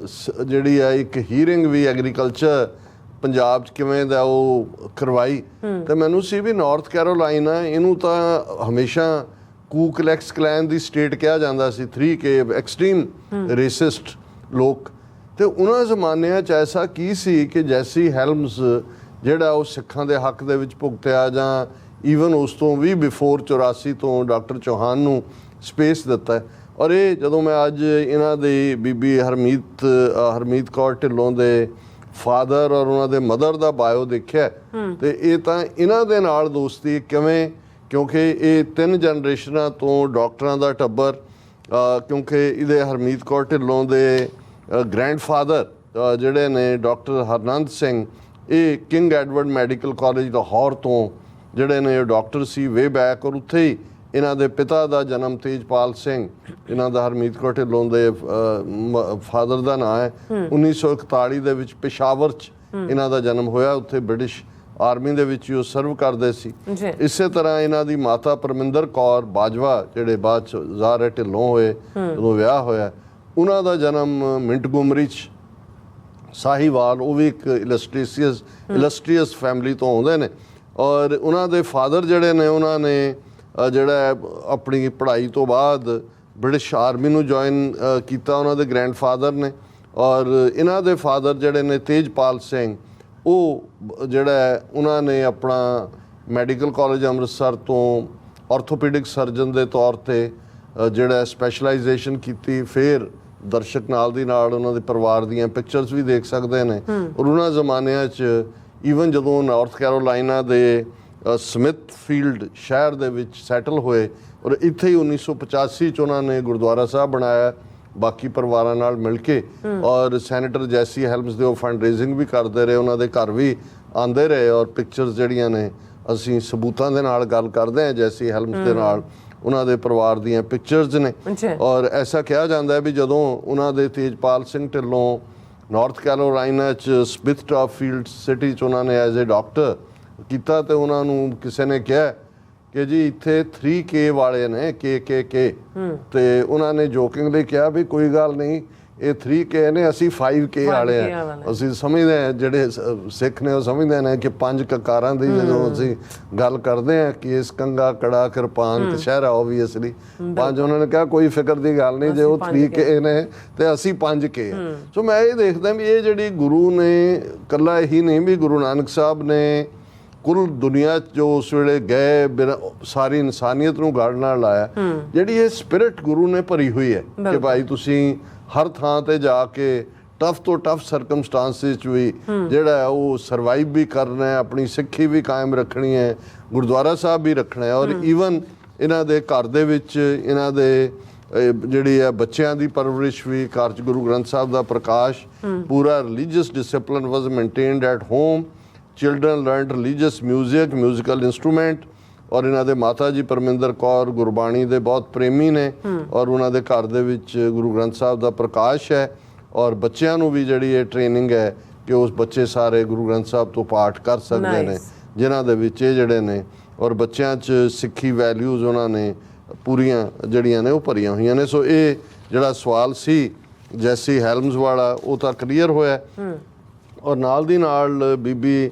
ਜਿਹੜੀ ਹੈ ਇੱਕ ਹੀਅਰਿੰਗ ਵੀ ਐਗਰੀਕਲਚਰ ਪੰਜਾਬ 'ਚ ਕਿਵੇਂ ਦਾ ਉਹ ਕਰਵਾਈ। ਤੇ ਮੈਨੂੰ ਸੀ ਵੀ ਨਾਰਥ ਕੈਰੋਲਾਈਨਾ ਇਹਨੂੰ ਤਾਂ ਹਮੇਸ਼ਾ ਕੂ ਕਲੈਕਸ ਕਲੈਨ ਦੀ ਸਟੇਟ ਕਿਹਾ ਜਾਂਦਾ ਸੀ, 3K ਐਕਸਟ੍ਰੀਮ ਰੇਸਿਸਟ ਲੋਕ। ਤੇ ਉਹਨਾਂ ਜ਼ਮਾਨਿਆਂ 'ਚ ਐਸਾ ਕੀ ਸੀ ਕਿ ਜੈਸੀ ਹੈਲਮਸ ਜਿਹੜਾ ਉਹ ਸਿੱਖਾਂ ਦੇ ਹੱਕ ਦੇ ਵਿੱਚ ਭੁਗਤਿਆ, ਜਾਂ ਈਵਨ ਉਸ ਤੋਂ ਵੀ ਬਿਫੋਰ 84 ਤੋਂ ਡਾਕਟਰ ਚੌਹਾਨ ਨੂੰ ਸਪੇਸ ਦਿੱਤਾ। ਔਰ ਇਹ ਜਦੋਂ ਮੈਂ ਅੱਜ ਇਹਨਾਂ ਦੀ ਬੀਬੀ ਹਰਮੀਤ ਕੌਰ ਢਿੱਲੋਂ ਦੇ ਫਾਦਰ ਔਰ ਉਹਨਾਂ ਦੇ ਮਦਰ ਦਾ ਬਾਇਓ ਦੇਖਿਆ, ਤੇ ਇਹ ਤਾਂ ਇਹਨਾਂ ਦੇ ਨਾਲ ਦੋਸਤੀ ਕਿਵੇਂ, ਕਿਉਂਕਿ ਇਹ 3 ਜਨਰੇਸ਼ਨਾਂ ਤੋਂ ਡਾਕਟਰਾਂ ਦਾ ਟੱਬਰ, ਕਿਉਂਕਿ ਇਹਦੇ ਹਰਮੀਤ ਕੌਰ ਢਿੱਲੋਂ ਦੇ ਗ੍ਰੈਂਡਫਾਦਰ ਜਿਹੜੇ ਨੇ ਡਾਕਟਰ ਹਰਨੰਦ ਸਿੰਘ, ਇਹ king Edward medical college Lahore ਤੋਂ ਜਿਹੜੇ ਨੇ ਡਾਕਟਰ ਸੀ ਵੇ ਬੈਕ, ਔਰ ਉੱਥੇ ਹੀ ਇਹਨਾਂ ਦੇ ਪਿਤਾ ਦਾ ਜਨਮ ਤੇਜਪਾਲ ਸਿੰਘ, ਇਹਨਾਂ ਦਾ ਹਰਮੀਤ ਕੌਰ ਢਿੱਲੋਂ ਦੇ ਫਾਦਰ ਦਾ ਨਾਂ ਹੈ। 1941 ਦੇ ਵਿੱਚ ਪਿਸ਼ਾਵਰ 'ਚ ਇਹਨਾਂ ਦਾ ਜਨਮ ਹੋਇਆ, ਉੱਥੇ ਬ੍ਰਿਟਿਸ਼ ਆਰਮੀ ਦੇ ਵਿੱਚ ਉਹ ਸਰਵ ਕਰਦੇ ਸੀ। ਇਸੇ ਤਰ੍ਹਾਂ ਇਹਨਾਂ ਦੀ ਮਾਤਾ ਪਰਮਿੰਦਰ ਕੌਰ ਬਾਜਵਾ, ਜਿਹੜੇ ਬਾਅਦ 'ਚ ਜ਼ਾਹਰ ਢਿੱਲੋਂ ਹੋਏ ਜਦੋਂ ਵਿਆਹ ਹੋਇਆ, ਉਹਨਾਂ ਦਾ ਜਨਮ ਮਿੰਟਗੋਮਰੀ 'ਚ ਸਾਹੀਵਾਲ, ਉਹ ਵੀ ਇੱਕ ਇਲਸਟਰੀਅਸ ਫੈਮਿਲੀ ਤੋਂ ਆਉਂਦੇ ਨੇ। ਔਰ ਉਹਨਾਂ ਦੇ ਫਾਦਰ ਜਿਹੜੇ ਨੇ, ਉਹਨਾਂ ਨੇ ਜਿਹੜਾ ਆਪਣੀ ਪੜ੍ਹਾਈ ਤੋਂ ਬਾਅਦ ਬ੍ਰਿਟਿਸ਼ ਆਰਮੀ ਨੂੰ ਜੁਆਇਨ ਕੀਤਾ, ਉਹਨਾਂ ਦੇ ਗ੍ਰੈਂਡਫਾਦਰ ਨੇ। ਔਰ ਇਹਨਾਂ ਦੇ ਫਾਦਰ ਜਿਹੜੇ ਨੇ ਤੇਜਪਾਲ ਸਿੰਘ, ਉਹ ਜਿਹੜਾ ਉਹਨਾਂ ਨੇ ਆਪਣਾ ਮੈਡੀਕਲ ਕਾਲਜ ਅੰਮ੍ਰਿਤਸਰ ਤੋਂ ਆਰਥੋਪੈਡਿਕ ਸਰਜਨ ਦੇ ਤੌਰ ਤੇ ਜਿਹੜਾ ਸਪੈਸ਼ਲਾਈਜੇਸ਼ਨ ਕੀਤੀ। ਫਿਰ ਦਰਸ਼ਕ ਨਾਲ ਦੀ ਨਾਲ ਉਹਨਾਂ ਦੇ ਪਰਿਵਾਰ ਦੀਆਂ ਪਿਕਚਰਸ ਵੀ ਦੇਖ ਸਕਦੇ ਨੇ। ਔਰ ਉਹਨਾਂ ਜ਼ਮਾਨਿਆਂ 'ਚ ਈਵਨ ਜਦੋਂ ਨਾਰਥ ਕੈਰੋਲਾਈਨਾ ਦੇ ਸਮਿਥਫੀਲਡ ਸ਼ਹਿਰ ਦੇ ਵਿੱਚ ਸੈਟਲ ਹੋਏ, ਔਰ ਇੱਥੇ ਹੀ 1985 'ਚ ਉਹਨਾਂ ਨੇ ਗੁਰਦੁਆਰਾ ਸਾਹਿਬ ਬਣਾਇਆ ਬਾਕੀ ਪਰਿਵਾਰਾਂ ਨਾਲ ਮਿਲ ਕੇ। ਔਰ ਸੈਨੇਟਰ ਜੈਸੀ ਹੈਲਮਸ ਦੇ ਉਹ ਫੰਡ ਰੇਜ਼ਿੰਗ ਵੀ ਕਰਦੇ ਰਹੇ, ਉਹਨਾਂ ਦੇ ਘਰ ਵੀ ਆਉਂਦੇ ਰਹੇ। ਔਰ ਪਿਕਚਰਸ ਜਿਹੜੀਆਂ ਨੇ, ਅਸੀਂ ਸਬੂਤਾਂ ਦੇ ਨਾਲ ਗੱਲ ਕਰਦੇ ਹਾਂ ਜੈਸੀ ਹੈਲਮਸ ਦੇ ਨਾਲ, ਉਹਨਾਂ ਦੇ ਪਰਿਵਾਰ ਦੀਆਂ ਪਿਕਚਰਸ ਨੇ। ਔਰ ਐਸਾ ਕਿਹਾ ਜਾਂਦਾ ਹੈ ਵੀ ਜਦੋਂ ਉਹਨਾਂ ਦੇ ਤੇਜਪਾਲ ਸਿੰਘ ਢਿੱਲੋਂ ਨਾਰਥ ਕੈਰੋਲਾਈਨਾ 'ਚ ਸਮਿਥਫੀਲਡ ਸਿਟੀ 'ਚ ਉਹਨਾਂ ਨੇ ਐਜ਼ ਏ ਡਾਕਟਰ ਕੀਤਾ, ਤੇ ਉਹਨਾਂ ਨੂੰ ਕਿਸੇ ਨੇ ਕਿਹਾ ਕਿ ਜੀ ਇੱਥੇ 3K ਵਾਲੇ ਨੇ, KKK, ਤੇ ਉਹਨਾਂ ਨੇ ਜੋਕਿੰਗਲੀ ਕਿਹਾ ਵੀ ਕੋਈ ਗੱਲ ਨਹੀਂ, ਇਹ 3K ਨੇ, ਅਸੀਂ 5K ਵਾਲੇ ਆ। ਅਸੀਂ ਸਮਝਦੇ ਹਾਂ, ਜਿਹੜੇ ਸਿੱਖ ਨੇ ਉਹ ਸਮਝਦੇ ਨੇ ਕਿ 5 ਕਕਾਰਾਂ ਦੀ ਜਦੋਂ ਅਸੀਂ ਗੱਲ ਕਰਦੇ ਹਾਂ ਕਿ ਇਸ ਕੰਗਾ ਕੜਾ ਕਿਰਪਾਨ ਕਸ਼ਹਿਰਾ, ਓਬਵੀਅਸਲੀ 5, ਉਹਨਾਂ ਨੇ ਕਿਹਾ ਕੋਈ ਫਿਕਰ ਦੀ ਗੱਲ ਨਹੀਂ, ਜੇ ਉਹ 3K ਨੇ ਤੇ ਅਸੀਂ 5K ਆ। ਸੋ ਮੈਂ ਇਹ ਦੇਖਦਾ ਵੀ ਇਹ ਜਿਹੜੀ ਗੁਰੂ ਨੇ, ਇਕੱਲਾ ਇਹੀ ਨਹੀਂ ਵੀ ਗੁਰੂ ਨਾਨਕ ਸਾਹਿਬ ਨੇ ਕੁੱਲ ਦੁਨੀਆ 'ਚ ਜੋ ਉਸ ਵੇਲੇ ਗਏ ਸਾਰੀ ਇਨਸਾਨੀਅਤ ਨੂੰ ਗੜ ਨਾਲ ਲਾਇਆ, ਜਿਹੜੀ ਇਹ ਸਪਿਰਿਟ ਗੁਰੂ ਨੇ ਭਰੀ ਹੋਈ ਹੈ ਕਿ ਭਾਈ ਤੁਸੀਂ ਹਰ ਥਾਂ ਤੇ ਜਾ ਕੇ ਟਫ ਤੋਂ ਟਫ ਸਰਕਮਸਟਾਂਸਿਸ 'ਚ ਵੀ ਜਿਹੜਾ ਹੈ ਉਹ ਸਰਵਾਈਵ ਵੀ ਕਰਨਾ ਹੈ, ਆਪਣੀ ਸਿੱਖੀ ਵੀ ਕਾਇਮ ਰੱਖਣੀ ਹੈ, ਗੁਰਦੁਆਰਾ ਸਾਹਿਬ ਵੀ ਰੱਖਣਾ ਹੈ। ਔਰ ਈਵਨ ਇਹਨਾਂ ਦੇ ਘਰ ਦੇ ਵਿੱਚ ਇਹਨਾਂ ਦੇ ਜਿਹੜੀ ਹੈ ਬੱਚਿਆਂ ਦੀ ਪਰਵਰਿਸ਼ ਵੀ ਘਰ 'ਚ ਗੁਰੂ ਗ੍ਰੰਥ ਸਾਹਿਬ ਦਾ ਪ੍ਰਕਾਸ਼, ਪੂਰਾ religious discipline was maintained at home. Children learned religious music, musical instrument. ਔਰ ਇਹਨਾਂ ਦੇ ਮਾਤਾ ਜੀ ਪਰਮਿੰਦਰ ਕੌਰ ਗੁਰਬਾਣੀ ਦੇ ਬਹੁਤ ਪ੍ਰੇਮੀ ਨੇ ਔਰ ਉਹਨਾਂ ਦੇ ਘਰ ਦੇ ਵਿੱਚ ਗੁਰੂ ਗ੍ਰੰਥ ਸਾਹਿਬ ਦਾ ਪ੍ਰਕਾਸ਼ ਹੈ। ਔਰ ਬੱਚਿਆਂ ਨੂੰ ਵੀ ਜਿਹੜੀ ਇਹ ਟ੍ਰੇਨਿੰਗ ਹੈ ਕਿ ਉਸ ਬੱਚੇ ਸਾਰੇ ਗੁਰੂ ਗ੍ਰੰਥ ਸਾਹਿਬ ਤੋਂ ਪਾਠ ਕਰ ਸਕਦੇ ਨੇ, ਜਿਨ੍ਹਾਂ ਦੇ ਵਿੱਚ ਇਹ ਜਿਹੜੇ ਨੇ ਔਰ ਬੱਚਿਆਂ 'ਚ ਸਿੱਖੀ ਵੈਲਿਊਜ਼ ਉਹਨਾਂ ਨੇ ਪੂਰੀਆਂ ਜਿਹੜੀਆਂ ਨੇ ਉਹ ਭਰੀਆਂ ਹੋਈਆਂ ਨੇ। ਸੋ ਇਹ ਜਿਹੜਾ ਸਵਾਲ ਸੀ ਜੈਸੀ ਹੈਲਮਜ਼ ਵਾਲਾ ਉਹ ਤਾਂ ਕਲੀਅਰ ਹੋਇਆ। ਔਰ ਨਾਲ ਦੀ ਨਾਲ ਬੀਬੀ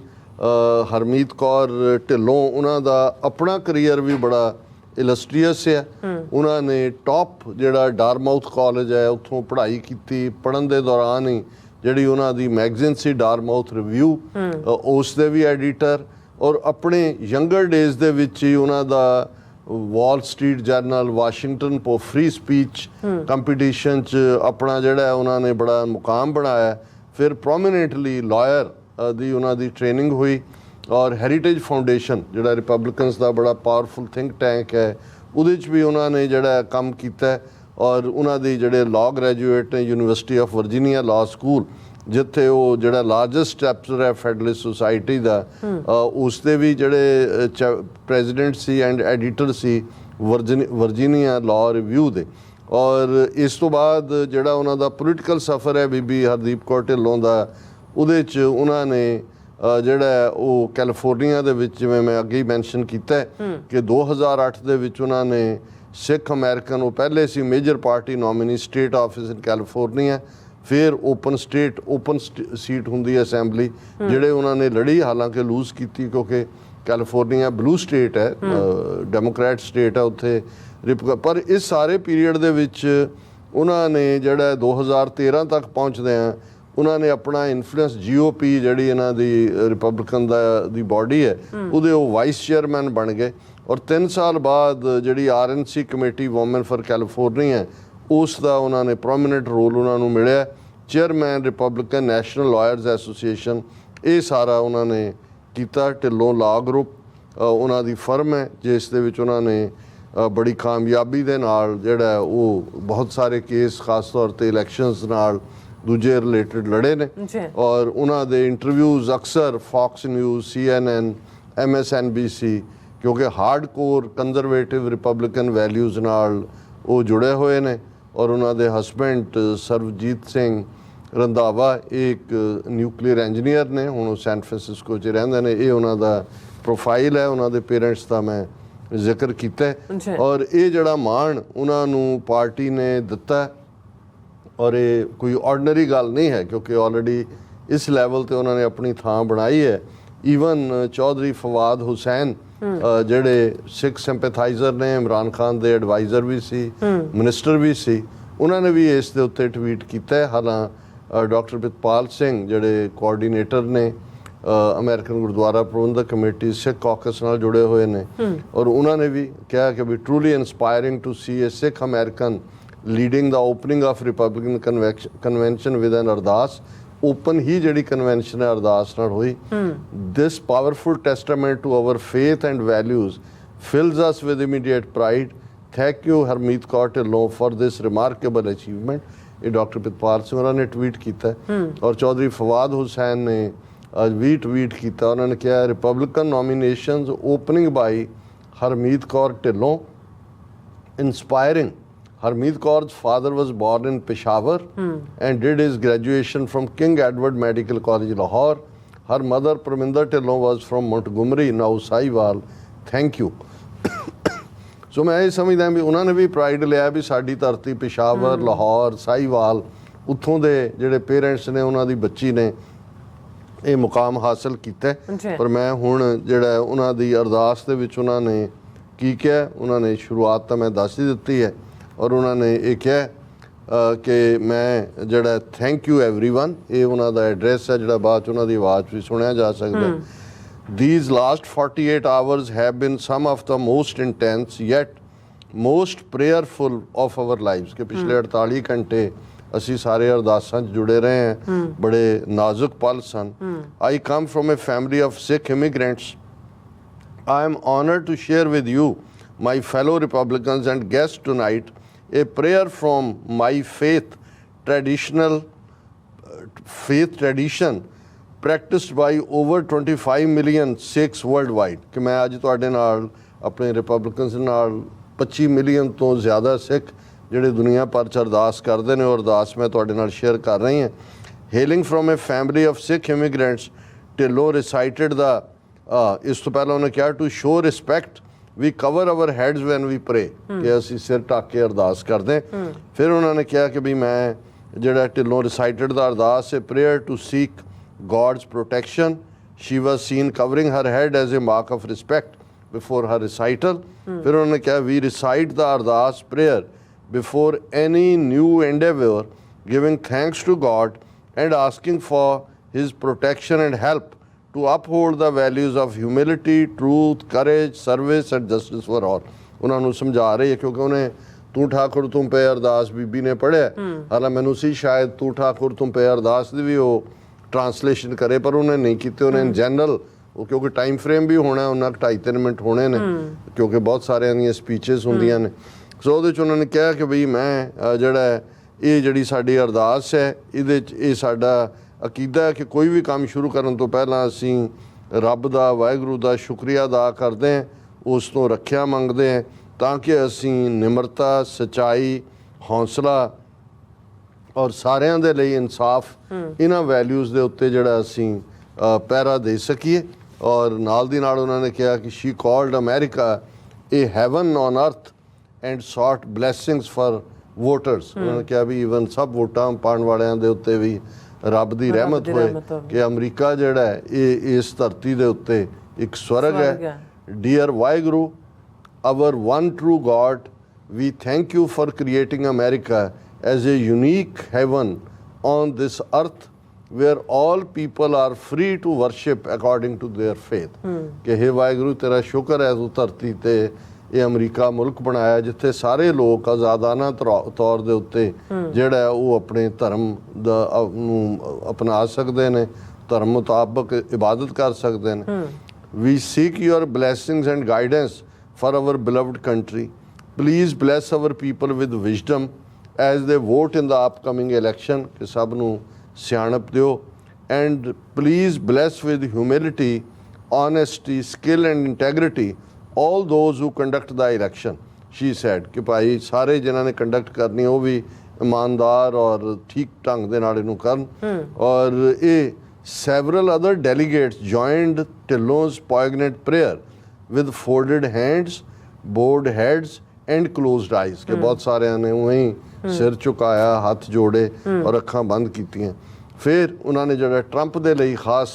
ਹਰਮੀਤ ਕੌਰ ਢਿੱਲੋਂ, ਉਹਨਾਂ ਦਾ ਆਪਣਾ ਕਰੀਅਰ ਵੀ ਬੜਾ ਇਲਸਟਰੀਅਸ ਹੈ। ਉਹਨਾਂ ਨੇ ਟੌਪ ਜਿਹੜਾ ਡਾਰਮਾਊਥ ਕਾਲਜ ਹੈ ਉੱਥੋਂ ਪੜ੍ਹਾਈ ਕੀਤੀ। ਪੜ੍ਹਨ ਦੇ ਦੌਰਾਨ ਹੀ ਜਿਹੜੀ ਉਹਨਾਂ ਦੀ ਮੈਗਜ਼ੀਨ ਸੀ ਡਾਰਮਾਊਥ ਰਿਵਿਊ, ਉਸ ਦੇ ਵੀ ਐਡੀਟਰ। ਔਰ ਆਪਣੇ ਯੰਗਰ ਡੇਜ਼ ਦੇ ਵਿੱਚ ਹੀ ਉਹਨਾਂ ਦਾ Wall Street Journal, Washington free speech competition 'ਚ ਆਪਣਾ ਜਿਹੜਾ ਉਹਨਾਂ ਨੇ ਬੜਾ ਮੁਕਾਮ ਬਣਾਇਆ। ਫਿਰ ਪ੍ਰੋਮੀਨੈਂਟਲੀ ਲਾਇਰ ਦੀ ਉਹਨਾਂ ਦੀ ਟ੍ਰੇਨਿੰਗ ਹੋਈ। ਔਰ ਹੈਰੀਟੇਜ ਫਾਊਂਡੇਸ਼ਨ ਜਿਹੜਾ ਰਿਪਬਲਿਕਨਸ ਦਾ ਬੜਾ ਪਾਵਰਫੁਲ ਥਿੰਕ ਟੈਂਕ ਹੈ, ਉਹਦੇ 'ਚ ਵੀ ਉਹਨਾਂ ਨੇ ਜਿਹੜਾ ਕੰਮ ਕੀਤਾ। ਔਰ ਉਹਨਾਂ ਦੇ ਜਿਹੜੇ ਲਾਅ ਗ੍ਰੈਜੂਏਟ ਨੇ university of Virginia law school, ਜਿੱਥੇ ਉਹ ਜਿਹੜਾ ਲਾਰਜੈਸਟ ਚੈਪਟਰ ਹੈ ਫੈਡਰਲਿਸਟ ਸੁਸਾਇਟੀ ਦਾ, ਉਸ ਦੇ ਵੀ ਜਿਹੜੇ president C and editor C Virginia law review ਦੇ। ਔਰ ਇਸ ਤੋਂ ਬਾਅਦ ਜਿਹੜਾ ਉਹਨਾਂ ਦਾ ਪੋਲੀਟੀਕਲ ਸਫ਼ਰ ਹੈ ਬੀਬੀ ਹਰਦੀਪ ਕੌਰ ਢਿੱਲੋਂ ਦਾ, ਉਹਦੇ 'ਚ ਉਹਨਾਂ ਨੇ ਜਿਹੜਾ ਉਹ ਕੈਲੀਫੋਰਨੀਆ ਦੇ ਵਿੱਚ, ਜਿਵੇਂ ਮੈਂ ਅੱਗੇ ਹੀ ਮੈਂਸ਼ਨ ਕੀਤਾ ਕਿ 2008 ਦੇ ਵਿੱਚ ਉਹਨਾਂ ਨੇ ਸਿੱਖ ਅਮਰੀਕਨ, ਉਹ ਪਹਿਲੇ ਸੀ major party nominee, state office in California. ਫਿਰ ਓਪਨ ਸੀਟ ਹੁੰਦੀ ਹੈ ਅਸੈਂਬਲੀ, ਜਿਹੜੇ ਉਹਨਾਂ ਨੇ ਲੜੀ, ਹਾਲਾਂਕਿ ਲੂਜ਼ ਕੀਤੀ ਕਿਉਂਕਿ ਕੈਲੀਫੋਰਨੀਆ ਬਲੂ ਸਟੇਟ ਹੈ, ਡੈਮੋਕ੍ਰੈਟ ਸਟੇਟ ਹੈ ਉੱਥੇ। ਪਰ ਇਸ ਸਾਰੇ ਪੀਰੀਅਡ ਦੇ ਵਿੱਚ ਉਹਨਾਂ ਨੇ ਜਿਹੜਾ 2013 ਤੱਕ ਪਹੁੰਚਦਿਆਂ ਉਹਨਾਂ ਨੇ ਆਪਣਾ ਇਨਫਲੂਐਂਸ GOP ਜਿਹੜੀ ਇਹਨਾਂ ਦੀ ਰਿਪਬਲਿਕਨ ਦੀ ਬਾਡੀ ਹੈ ਉਹਦੇ ਉਹ ਵਾਈਸ ਚੇਅਰਮੈਨ ਬਣ ਗਏ। ਔਰ 3 ਸਾਲ ਬਾਅਦ ਜਿਹੜੀ RNC committee woman for California, ਉਸ ਦਾ ਉਹਨਾਂ ਨੇ ਪ੍ਰੋਮੀਨੈਂਟ ਰੋਲ ਉਹਨਾਂ ਨੂੰ ਮਿਲਿਆ। Chairman Republican national lawyers association, ਇਹ ਸਾਰਾ ਉਹਨਾਂ ਨੇ ਕੀਤਾ। ਢਿੱਲੋਂ ਲਾਅ ਗਰੁੱਪ ਉਹਨਾਂ ਦੀ ਫਰਮ ਹੈ ਜਿਸ ਦੇ ਵਿੱਚ ਉਹਨਾਂ ਨੇ ਬੜੀ ਕਾਮਯਾਬੀ ਦੇ ਨਾਲ ਜਿਹੜਾ ਉਹ ਬਹੁਤ ਸਾਰੇ ਕੇਸ ਖਾਸ ਤੌਰ ਤੇ ਇਲੈਕਸ਼ਨਸ ਨਾਲ ਦੂਜੇ ਰਿਲੇਟਡ ਲੜੇ ਨੇ। ਔਰ ਉਹਨਾਂ ਦੇ ਇੰਟਰਵਿਊਜ਼ ਅਕਸਰ ਫੌਕਸ ਨਿਊਜ਼, CNN, MSNBC, ਕਿਉਂਕਿ hard core conservative republican values ਨਾਲ ਉਹ ਜੁੜੇ ਹੋਏ ਨੇ। ਔਰ ਉਹਨਾਂ ਦੇ ਹਸਬੈਂਡ ਸਰਬਜੀਤ ਸਿੰਘ ਰੰਧਾਵਾ ਇੱਕ ਨਿਊਕਲੀਅਰ ਇੰਜੀਨੀਅਰ ਨੇ, ਹੁਣ ਉਹ ਸੈਨ ਫਰਾਂਸਿਸਕੋ 'ਚ ਰਹਿੰਦੇ ਨੇ। ਇਹ ਉਹਨਾਂ ਦਾ ਪ੍ਰੋਫਾਈਲ ਹੈ। ਉਹਨਾਂ ਦੇ ਪੇਰੈਂਟਸ ਦਾ ਮੈਂ ਜ਼ਿਕਰ ਕੀਤਾ। ਔਰ ਇਹ ਜਿਹੜਾ ਮਾਣ ਉਹਨਾਂ ਨੂੰ ਪਾਰਟੀ ਨੇ ਦਿੱਤਾ, ਔਰ ਇਹ ਕੋਈ ਆਰਡੀਨਰੀ ਗੱਲ ਨਹੀਂ ਹੈ ਕਿਉਂਕਿ ਆਲਰੇਡੀ ਇਸ ਲੈਵਲ ਤੇ ਉਹਨਾਂ ਨੇ ਆਪਣੀ ਥਾਂ ਬਣਾਈ ਹੈ। ਈਵਨ ਚੌਧਰੀ ਫਵਾਦ ਹੁਸੈਨ ਜਿਹੜੇ ਸਿੱਖ ਸਿੰਪੈਥਾਈਜ਼ਰ ਨੇ, ਇਮਰਾਨ ਖਾਨ ਦੇ ਐਡਵਾਈਜ਼ਰ ਵੀ ਸੀ, ਮਿਨਿਸਟਰ ਵੀ ਸੀ, ਉਹਨਾਂ ਨੇ ਵੀ ਇਸ ਦੇ ਉੱਤੇ ਟਵੀਟ ਕੀਤਾ। ਹਾਲਾਂ ਡਾਕਟਰ ਪ੍ਰਿਤਪਾਲ ਸਿੰਘ ਜਿਹੜੇ ਕੋਆਰਡੀਨੇਟਰ ਨੇ ਅਮਰੀਕਨ ਗੁਰਦੁਆਰਾ ਪ੍ਰਬੰਧਕ ਕਮੇਟੀ ਸਿੱਖ ਕਾਕਸ ਨਾਲ ਜੁੜੇ ਹੋਏ ਨੇ, ਔਰ ਉਹਨਾਂ ਨੇ ਵੀ ਕਿਹਾ ਕਿ ਵੀ truly inspiring to see a Sikh American leading the opening of Republican convention with an ardas. Open ਹੀ ਜਿਹੜੀ ਕਨਵੈਨਸ਼ਨ ਹੈ ਅਰਦਾਸ ਨਾਲ ਹੋਈ। This powerful testament to our faith and values fills us with immediate pride. Thank you Harmeet Kaur Dhillon for this remarkable achievement. ਇਹ doctor Pritpal Singh ਉਹਨਾਂ ਨੇ tweet ਕੀਤਾ। ਔਰ ਚੌਧਰੀ ਫਵਾਦ ਹੁਸੈਨ ਨੇ ਅੱਜ ਵੀ ਟਵੀਟ ਕੀਤਾ। ਉਹਨਾਂ ਨੇ ਕਿਹਾ Republican nominations opening by Harmeet Kaur Dhillon inspiring. Harmeet Kaur's father was born in Peshawar and did his graduation from King Edward Medical College, Lahore. Her mother, Parminder Dhillon, was from Montgomery, now Sahiwal. Thank you. ਸੋ ਮੈਂ ਇਹ ਸਮਝਦਾ ਵੀ ਉਹਨਾਂ ਨੇ ਵੀ pride ਲਿਆ ਵੀ ਸਾਡੀ ਧਰਤੀ ਪਿਸ਼ਾਵਰ, ਲਾਹੌਰ, ਸਾਹੀਵਾਲ, ਉੱਥੋਂ ਦੇ ਜਿਹੜੇ ਪੇਰੈਂਟਸ ਨੇ ਉਹਨਾਂ ਦੀ ਬੱਚੀ ਨੇ ਇਹ ਮੁਕਾਮ ਹਾਸਲ ਕੀਤਾ। ਪਰ ਮੈਂ ਹੁਣ ਜਿਹੜਾ ਉਹਨਾਂ ਦੀ ਅਰਦਾਸ ਦੇ ਵਿੱਚ ਉਹਨਾਂ ਨੇ ਕੀ ਕਿਹਾ, ਉਹਨਾਂ ਨੇ ਸ਼ੁਰੂਆਤ ਤਾਂ ਮੈਂ ਦੱਸ ਹੀ ਦਿੱਤੀ ਹੈ। ਔਰ ਉਹਨਾਂ ਨੇ ਇਹ ਕਿਹਾ ਕਿ ਮੈਂ ਜਿਹੜਾ ਥੈਂਕ ਯੂ ਐਵਰੀਵਨ, ਇਹ ਉਹਨਾਂ ਦਾ ਐਡਰੈਸ ਹੈ ਜਿਹੜਾ ਬਾਅਦ 'ਚ ਉਹਨਾਂ ਦੀ ਆਵਾਜ਼ ਵੀ ਸੁਣਿਆ ਜਾ ਸਕਦਾ। These last 48 hours have been some of the most intense yet most prayerful of our lives ਕਿ ਪਿਛਲੇ 48 ਘੰਟੇ ਅਸੀਂ ਸਾਰੇ ਅਰਦਾਸਾਂ 'ਚ ਜੁੜੇ ਰਹੇ ਹਾਂ ਬੜੇ ਨਾਜ਼ੁਕ ਪਲ ਸਨ I come from a family of Sikh immigrants. I am honored to share with you, my fellow Republicans and guests tonight, a prayer from my faith tradition practiced by over 25 million Sikhs worldwide ਕਿ ਮੈਂ ਅੱਜ ਤੁਹਾਡੇ ਨਾਲ ਆਪਣੇ Republicans ਨਾਲ 25 million ਤੋਂ ਜ਼ਿਆਦਾ ਸਿੱਖ ਜਿਹੜੇ ਦੁਨੀਆ ਭਰ 'ਚ ਅਰਦਾਸ ਕਰਦੇ ਨੇ ਉਹ ਅਰਦਾਸ ਮੈਂ ਤੁਹਾਡੇ ਨਾਲ ਸ਼ੇਅਰ ਕਰ ਰਹੀ ਹਾਂ hailing from a family of Sikh immigrants Dhillon recited the ਇਸ ਤੋਂ ਪਹਿਲਾਂ ਉਹਨੇ ਕਿਹਾ to show respect we cover our heads when we pray ਕਿ ਅਸੀਂ ਸਿਰ ਢੱਕ ਕੇ ਅਰਦਾਸ ਕਰਦੇ ਫਿਰ ਉਹਨਾਂ ਨੇ ਕਿਹਾ ਕਿ ਵੀ ਮੈਂ ਜਿਹੜਾ ਢਿੱਲੋਂ recited ਦਾ ਅਰਦਾਸ ਹੈ prayer to seek God's protection. She was seen covering her head as a mark of respect before her recital. फिर उन्होंने कहा we recite the Ardas prayer before any new endeavor, giving thanks to God and asking for His protection and help to uphold the values of humility, truth, courage, service and justice for all. ਉਹਨਾਂ ਨੂੰ ਸਮਝਾ ਰਹੀ ਹੈ ਕਿਉਂਕਿ ਉਹਨੇ ਤੂੰ ਠਾਕੁਰ ਤੁਮ ਪੇ ਅਰਦਾਸ ਬੀਬੀ ਨੇ ਪੜ੍ਹਿਆ ਹਾਲਾਂ ਮੈਨੂੰ ਸੀ ਸ਼ਾਇਦ ਤੂੰ ਠਾਕੁਰ ਤੁਮ ਪੇ ਅਰਦਾਸ ਦੀ ਵੀ ਉਹ ਟਰਾਂਸਲੇਸ਼ਨ ਕਰੇ ਪਰ ਉਹਨੇ ਨਹੀਂ ਕੀਤੇ ਉਹਨੇ ਇਨ ਜਨਰਲ ਉਹ ਕਿਉਂਕਿ ਟਾਈਮ ਫਰੇਮ ਵੀ ਹੋਣਾ ਉਹਨਾਂ 2.5-3 ਮਿੰਟ ਹੋਣੇ ਨੇ ਕਿਉਂਕਿ ਬਹੁਤ ਸਾਰਿਆਂ ਦੀਆਂ ਸਪੀਚਸ ਹੁੰਦੀਆਂ ਨੇ ਸੋ ਉਹਦੇ 'ਚ ਉਹਨਾਂ ਨੇ ਕਿਹਾ ਕਿ ਬਈ ਮੈਂ ਜਿਹੜਾ ਇਹ ਜਿਹੜੀ ਸਾਡੀ ਅਰਦਾਸ ਹੈ ਇਹਦੇ 'ਚ ਇਹ ਸਾਡਾ ਅਕੀਦਾ ਹੈ ਕਿ ਕੋਈ ਵੀ ਕੰਮ ਸ਼ੁਰੂ ਕਰਨ ਤੋਂ ਪਹਿਲਾਂ ਅਸੀਂ ਰੱਬ ਦਾ ਵਾਹਿਗੁਰੂ ਦਾ ਸ਼ੁਕਰੀਆ ਅਦਾ ਕਰਦੇ ਹਾਂ ਉਸ ਤੋਂ ਰੱਖਿਆ ਮੰਗਦੇ ਹਾਂ ਤਾਂ ਕਿ ਅਸੀਂ ਨਿਮਰਤਾ ਸੱਚਾਈ ਹੌਸਲਾ ਔਰ ਸਾਰਿਆਂ ਦੇ ਲਈ ਇਨਸਾਫ ਇਹਨਾਂ ਵੈਲਿਊਜ਼ ਦੇ ਉੱਤੇ ਜਿਹੜਾ ਅਸੀਂ ਪਹਿਰਾ ਦੇ ਸਕੀਏ ਔਰ ਨਾਲ ਦੀ ਨਾਲ ਉਹਨਾਂ ਨੇ ਕਿਹਾ ਕਿ she called America a heaven on earth and sought blessings for voters ਉਹਨਾਂ ਨੇ ਕਿਹਾ ਵੀ ਈਵਨ ਸਭ ਵੋਟਾਂ ਪਾਉਣ ਵਾਲਿਆਂ ਦੇ ਉੱਤੇ ਵੀ ਰੱਬ ਦੀ ਰਹਿਮਤ ਹੋਏ ਕਿ ਅਮਰੀਕਾ ਜਿਹੜਾ ਹੈ ਇਹ ਇਸ ਧਰਤੀ ਦੇ ਉੱਤੇ ਇੱਕ ਸਵਰਗ ਹੈ dear Waheguru our one true God, we thank you for creating America as a unique heaven on this earth where all people are free to worship according to their faith. ਕਿ हे ਵਾਹਿਗੁਰੂ ਤੇਰਾ ਸ਼ੁਕਰ ਹੈ ਤੂੰ ਧਰਤੀ ਤੇ ਇਹ ਅਮਰੀਕਾ ਮੁਲਕ ਬਣਾਇਆ ਜਿੱਥੇ ਸਾਰੇ ਲੋਕ ਆਜ਼ਾਦਾਨਾ ਤੌਰ ਦੇ ਉੱਤੇ ਜਿਹੜਾ ਉਹ ਆਪਣੇ ਧਰਮ ਦਾ ਨੂੰ ਅਪਣਾ ਸਕਦੇ ਨੇ ਧਰਮ ਮੁਤਾਬਕ ਇਬਾਦਤ ਕਰ ਸਕਦੇ ਨੇ we seek your blessings and guidance for our beloved country. Please bless our people with wisdom as they vote in the upcoming election. ਕਿ ਸਭ ਨੂੰ ਸਿਆਣਪ ਦਿਓ and please bless with humility, honesty, skill and integrity all those who conduct the election. She said ਕਿ ਭਾਈ ਸਾਰੇ ਜਿਨ੍ਹਾਂ ਨੇ conduct ਕਰਨੀ ਉਹ ਵੀ ਇਮਾਨਦਾਰ ਔਰ ਠੀਕ ਢੰਗ ਦੇ ਨਾਲ ਇਹਨੂੰ ਕਰਨ ਔਰ ਇਹ several other delegates joined Dhillon's poignant prayer with folded hands, bowed heads and closed eyes ਕਿ ਬਹੁਤ ਸਾਰਿਆਂ ਨੇ ਉਵੇਂ ਸਿਰ ਝੁਕਾਇਆ ਹੱਥ ਜੋੜੇ ਔਰ ਅੱਖਾਂ ਬੰਦ ਕੀਤੀਆਂ ਫਿਰ ਉਹਨਾਂ ਨੇ ਜਿਹੜਾ ਟਰੰਪ ਦੇ ਲਈ ਖਾਸ